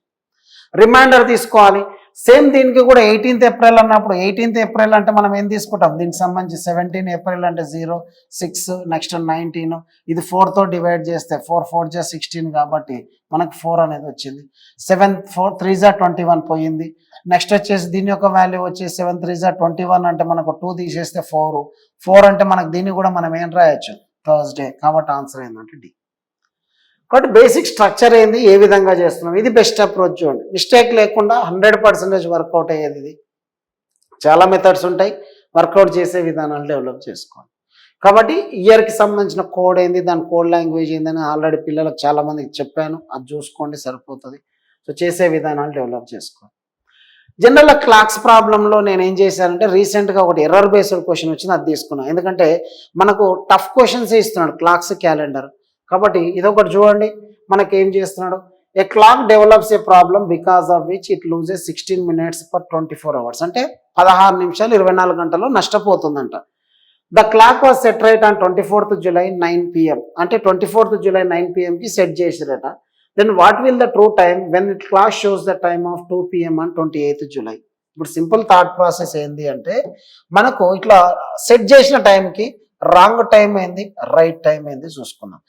రిమైండర్ తీసుకోవాలి. సేమ్ దీనికి కూడా 18th April అన్నప్పుడు 18th April అంటే మనం ఏం తీసుకుంటాం, దీనికి సంబంధించి 17 April అంటే 0 6 నెక్స్ట్ 19, ఇది 4తో డివైడ్ చేస్తే 4 4 × 16 కాబట్టి మనకు 4 అనేది వచ్చింది. 7 4 3 × 21 పోయింది. నెక్స్ట్ వచ్చేసి దీని యొక్క వాల్యూ వచ్చేసి 7 3 × 21 అంటే మనకు 2 తీసేస్తే 4 అంటే మనకు దీన్ని కూడా మనం ఏం రాయొచ్చు థర్స్డే. కాబట్టి ఆన్సర్ ఏంటంటే డి. కాబట్టి బేసిక్ స్ట్రక్చర్ ఏంది, ఏ విధంగా చేస్తున్నాం, ఇది బెస్ట్ అప్రోచ్ చూడండి. మిస్టేక్ లేకుండా 100% వర్కౌట్ అయ్యేది ఇది. చాలా మెథడ్స్ ఉంటాయి, వర్కౌట్ చేసే విధానాలు డెవలప్ చేసుకోవాలి. కాబట్టి ఇయర్కి సంబంధించిన కోడ్ ఏంది, దాని కోడ్ లాంగ్వేజ్ ఏందని ఆల్రెడీ పిల్లలకు చాలామందికి చెప్పాను, అది చూసుకోండి సరిపోతుంది. సో చేసే విధానాలు డెవలప్ చేసుకోవాలి. జనరల్గా క్లాక్స్ ప్రాబ్లంలో నేను ఏం చేశానంటే రీసెంట్గా ఒకటి ఎర్రర్ బేస్డ్ క్వశ్చన్ వచ్చింది, అది తీసుకున్నాను. ఎందుకంటే మనకు టఫ్ క్వశ్చన్స్ ఇస్తున్నాడు క్లాక్స్ క్యాలెండర్. కాబట్టి ఇదొకటి చూడండి, మనకి ఏం చేస్తున్నాడు, a clock develops a problem because of which it loses 16 minutes per 24 hours. అంటే 16 నిమిషాలు 24 గంటలు నష్టపోతుందంట. The clock was set right on 24th July 9 PM. అంటే 24th July 9 PM సెట్ చేసిరట. Then what will the true time when it clock shows the time of 2 PM on 28th July. ఇప్పుడు simple thought process ఏంది అంటే మనకు ఇట్లా set చేసిన టైంకి wrong time ఏంది, రైట్ టైం ఏంది చూసుకుందాం.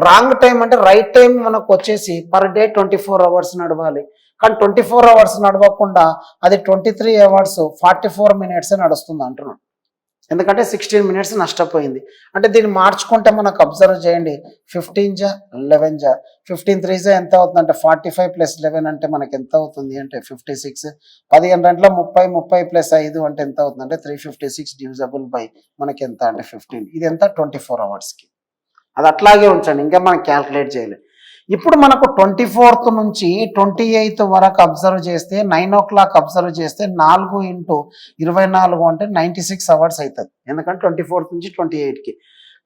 రాంగ్ టైం అంటే రైట్ టైం మనకు వచ్చేసి పర్ డే 24 hours నడవాలి. కానీ 24 hours నడవకుండా అది 23 hours 44 minutes నడుస్తుంది అంటున్నాడు. ఎందుకంటే 16 minutes నష్టపోయింది. అంటే దీన్ని మార్చుకుంటే మనకు అబ్జర్వ్ చేయండి, 15 జా 11 జా 15 3 జా ఎంత అవుతుందంటే 45 + 11 అంటే మనకి ఎంత అవుతుంది అంటే 56. 15 గంటల 30 30 + 5 అంటే ఎంత అవుతుందంటే 356 డివిజబుల్ బై మనకి ఎంత అంటే 15. ఇది ఎంత 24 hours. అది అట్లాగే ఉంచండి, ఇంకా మనం క్యాల్కులేట్ చేయలేదు. ఇప్పుడు మనకు 24th నుంచి 28th వరకు అబ్జర్వ్ చేస్తే 9 o'clock అబ్జర్వ్ చేస్తే 4 × 24 అంటే 96 hours అవుతుంది. ఎందుకంటే 24th నుంచి 28కి.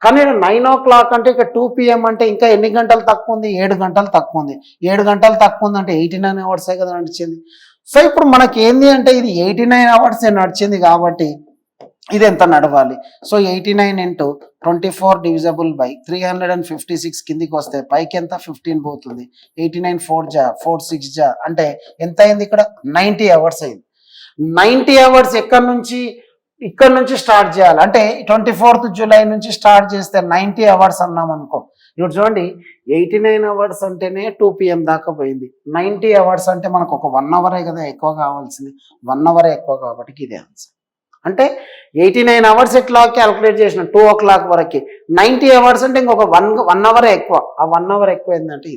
కానీ 9 o'clock అంటే ఇక 2 PM అంటే ఇంకా ఎన్ని గంటలు తక్కువ ఉంది, 7 గంటలు తక్కువ ఉంది. 7 గంటలు తక్కువ ఉంది అంటే 89 hours కదా నడిచింది. సో ఇప్పుడు మనకి ఏంది అంటే ఇది 89 hours నడిచింది కాబట్టి ఇది ఎంత నడవాలి. సో 89 × 24 డివిజబుల్ బై 356 కిందికి వస్తే పైకి ఎంత 15 పోతుంది. 89 4 జా 4 6 జా అంటే ఎంత అయింది ఇక్కడ 90 hours అయింది. 90 hours ఇక్కడ నుంచి స్టార్ట్ చేయాలి. అంటే 24th July నుంచి స్టార్ట్ చేస్తే 90 hours అన్నాం అనుకో. ఇప్పుడు చూడండి 89 hours అంటేనే 2 PM దాకా పోయింది. 90 hours అంటే మనకు ఒక 1 hour కదా ఎక్కువ కావాల్సింది. 1 hour ఎక్కువ కాబట్టి ఇదే ఆన్సర్. అంటే 89 hours ఎట్లా క్యాల్కులేట్ చేసిన 2 o'clock వరకు. 90 hours అంటే ఇంకొక 1 hour ఎక్కువ. ఆ 1 hour ఎక్కువ ఏంటంటే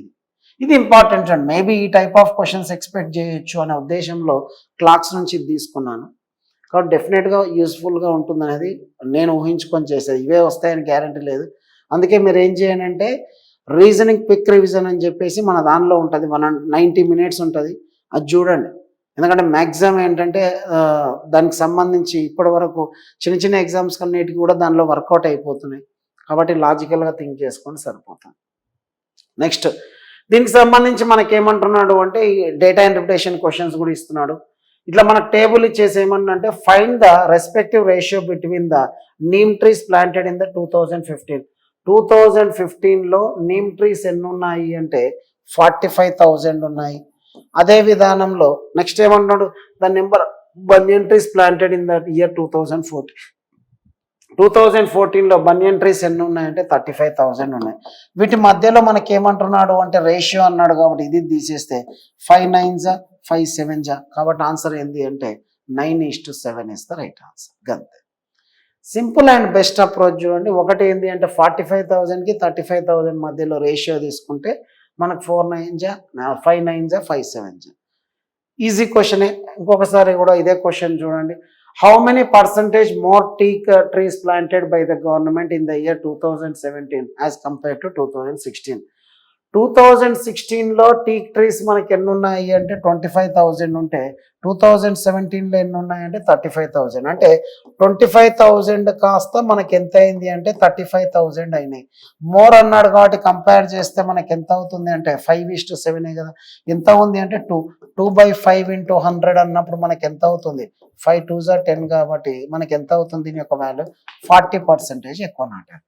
ఇది ఇంపార్టెంట్ అండి. మేబీ ఈ టైప్ ఆఫ్ క్వశ్చన్స్ ఎక్స్పెక్ట్ చేయొచ్చు అనే ఉద్దేశంలో క్లాక్స్ నుంచి తీసుకున్నాను. కాబట్టి డెఫినెట్గా యూస్ఫుల్గా ఉంటుంది అనేది నేను ఊహించుకొని చేసేది. ఇవే వస్తాయని గ్యారంటీ లేదు. అందుకే మీరు ఏం చేయండి అంటే రీజనింగ్ క్విక్ రివిజన్ అని చెప్పేసి మన దానిలో ఉంటుంది, 90 minutes ఉంటుంది, అది చూడండి. ఎందుకంటే మ్యాక్సిమం ఏంటంటే దానికి సంబంధించి ఇప్పటి వరకు చిన్న ఎగ్జామ్స్ కన్నిటికి కూడా దానిలో వర్కౌట్ అయిపోతున్నాయి. కాబట్టి లాజికల్గా థింక్ చేసుకొని సరిపోతుంది. నెక్స్ట్ దీనికి సంబంధించి మనకి ఏమంటున్నాడు అంటే డేటా ఇంటర్ప్రిటేషన్ క్వశ్చన్స్ కూడా ఇస్తున్నాడు. ఇట్లా మనకు టేబుల్ ఇచ్చేసి ఏమన్నంటే find the respective ratio between the neem trees planted in the 2015. 2015లో నీమ్ ట్రీస్ ఎన్ని ఉన్నాయి అంటే 45,000 ఉన్నాయి. అదే విధానంలో నెక్స్ట్ ఏమంటున్నాడు, the number banyan trees planted in that year 2014. 2014లో బనియన్ ట్రీస్ ఎన్ని ఉన్నాయంటే 35,000 ఉన్నాయి. వీటి మధ్యలో మనకి ఏమంటున్నాడు అంటే రేషియో అన్నాడు కాబట్టి ఇది తీసేస్తే 5 9 జా 5 7 జా. కాబట్టి ఆన్సర్ ఏంటి అంటే 9:7 ఇస్ ద రైట్ ఆన్సర్. గంతే సింపుల్ అండ్ బెస్ట్ అప్రోచ్ చూడండి. ఒకటి ఏంటి అంటే 45,000కి 35,000 మధ్యలో రేషియో తీసుకుంటే మనకు 4 9 జా 5 9 జా 5 7 జా. ఈజీ క్వశ్చనే. ఇంకొకసారి కూడా ఇదే క్వశ్చన్ చూడండి. How many percentage more teak trees planted by the government in the year 2017 as compare to 2016. 2016లో టీక్ ట్రీస్ మనకి ఎన్ని ఉన్నాయి అంటే 25,000 ఉంటే 2017లో ఎన్ని ఉన్నాయంటే 35,000. అంటే 25,000 కాస్త మనకి ఎంత అయింది అంటే 35,000 అయినాయి. మోర్ అన్నాడు కాబట్టి కంపేర్ చేస్తే మనకి ఎంత అవుతుంది అంటే 5:7 కదా. ఎంత ఉంది అంటే 2/5 × 100 అన్నప్పుడు మనకి ఎంత అవుతుంది 5 2 జా 10 కాబట్టి మనకి ఎంత అవుతుంది దీని యొక్క వాల్యూ 40% ఎక్కువ నాటారు.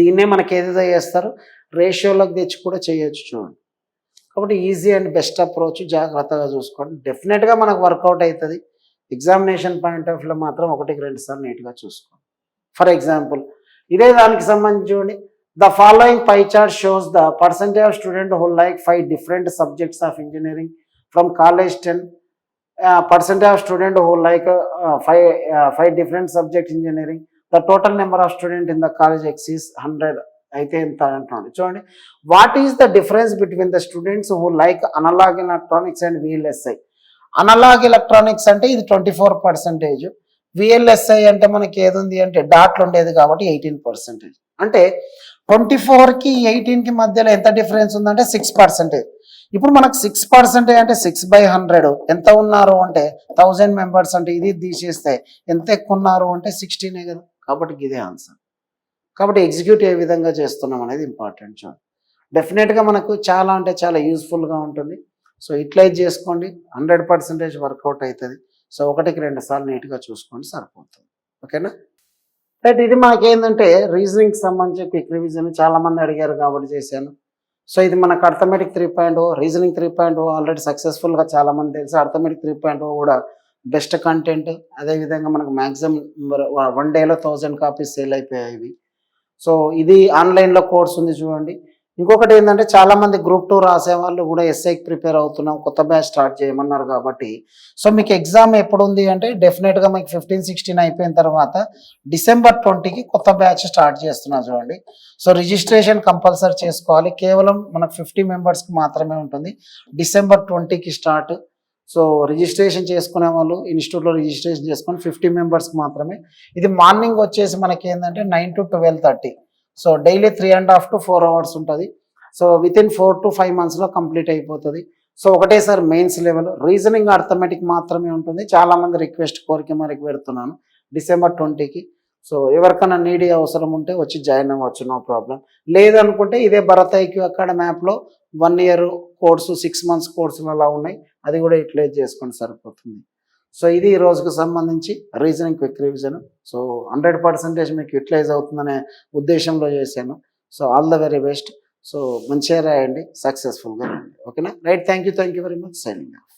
దీన్నే మనకి ఏదైతే చేస్తారు రేషియోలోకి తెచ్చి కూడా చేయొచ్చు చూడండి. కాబట్టి ఈజీ అండ్ బెస్ట్ అప్రోచ్, జాగ్రత్తగా చూసుకోండి. డెఫినెట్గా మనకు వర్కౌట్ అవుతుంది. ఎగ్జామినేషన్ పాయింట్ ఆఫ్ వ్యూలో మాత్రం 1కి 2 సార్లు నీట్గా చూసుకోండి. ఫర్ ఎగ్జాంపుల్ ఇదే దానికి సంబంధించి చూడండి. The following pie chart shows the percentage of student who like 5 different subjects of engineering from college 10, percentage of student who like 5 different subject engineering. The total number of student in the college exceeds 100 అయితే ఎంత అంటున్నాడు చూడండి. What is the difference between the students who like analog electronics and VLSI? Analog electronics అంటే ఇది 24%, VLSI అంటే మనకి ఏది ఉంది అంటే డాట్లు ఉండేది కాబట్టి 18%. అంటే 24కి 18కి మధ్యలో ఎంత డిఫరెన్స్ ఉందంటే 6%. ఇప్పుడు మనకు 6% అంటే 6/100 ఎంత ఉన్నారు అంటే 1000 మెంబర్స్ అంటే ఇది తీసేస్తే ఎంత ఎక్కువ ఉన్నారు అంటే 16 కదా. కాబట్టి ఇదే ఆన్సర్. కాబట్టి ఎగ్జిక్యూట్ ఏ విధంగా చేస్తున్నాం అనేది ఇంపార్టెంట్. చూడండి డెఫినెట్గా మనకు చాలా అంటే చాలా యూస్ఫుల్గా ఉంటుంది. సో యూటిలైజ్ చేసుకోండి, 100% వర్కౌట్ అవుతుంది. సో 1కి 2 సార్లు నీట్గా చూసుకోండి సరిపోతుంది. ఓకేనా రైట్. ఇది మనకేంటంటే రీజనింగ్కి సంబంధించి క్విక్ రివిజన్ చాలామంది అడిగారు కాబట్టి చేశాను. సో ఇది మనకు అర్థమెటిక్ 3.0, రీజనింగ్ 3.0 ఆల్రెడీ సక్సెస్ఫుల్గా చాలామంది తెలుసు. అర్థమెటిక్ 3.0 కూడా బెస్ట్ కంటెంట్. అదేవిధంగా మనకు మ్యాక్సిమం 1 డేలో 1000 కాపీస్ సేల్ అయిపోయాయి ఇవి. సో ఇది ఆన్లైన్లో కోర్స్ ఉంది చూడండి. ఇంకొకటి ఏంటంటే చాలామంది గ్రూప్ 2 రాసే వాళ్ళు కూడా ఎస్ఐకి ప్రిపేర్ అవుతున్నాం, కొత్త బ్యాచ్ స్టార్ట్ చేయమన్నారు కాబట్టి సో మీకు ఎగ్జామ్ ఎప్పుడు ఉంది అంటే డెఫినెట్గా మీకు 15-16 అయిపోయిన తర్వాత December 20కి కొత్త బ్యాచ్ స్టార్ట్ చేస్తున్నా చూడండి. సో రిజిస్ట్రేషన్ కంపల్సరీ చేసుకోవాలి. కేవలం మనకు 50 మెంబర్స్కి మాత్రమే ఉంటుంది. December 20కి స్టార్ట్. సో రిజిస్ట్రేషన్ చేసుకునే వాళ్ళు ఇన్స్టిట్యూట్లో రిజిస్ట్రేషన్ చేసుకొని 50 మెంబర్స్కి మాత్రమే. ఇది మార్నింగ్ వచ్చేసి మనకి ఏంటంటే 9 to 12:30. So daily 3.5 to 4 hours ఉంటుంది. సో వితిన్ 4 to 5 monthsలో కంప్లీట్ అయిపోతుంది. సో ఒకటేసారి మెయిన్స్ లెవెల్ రీజనింగ్ అర్థమెటిక్ మాత్రమే ఉంటుంది. చాలామంది కోరిక మరికి పెడుతున్నాను December 20కి. సో ఎవరికైనా నీడి అవసరం ఉంటే వచ్చి జాయిన్ అవ్వచ్చు, నో ప్రాబ్లం. లేదనుకుంటే ఇదే భరత్ ఐక్యూ అకాడమీ యాప్లో 1 year కోర్సు, 6 months కోర్సులు అలా ఉన్నాయి, అది కూడా యూటిలైజ్ చేసుకొని సరిపోతుంది. సో ఇది ఈ రోజుకు సంబంధించి రీజనింగ్ క్విక్ రివిజన్. సో 100% మీకు యూటిలైజ్ అవుతుందనే ఉద్దేశంలో చేశాను. So all the very best. So మంచిగా రాయండి, సక్సెస్ఫుల్గా రండి. ఓకేనా right. Thank you very much. Signing off.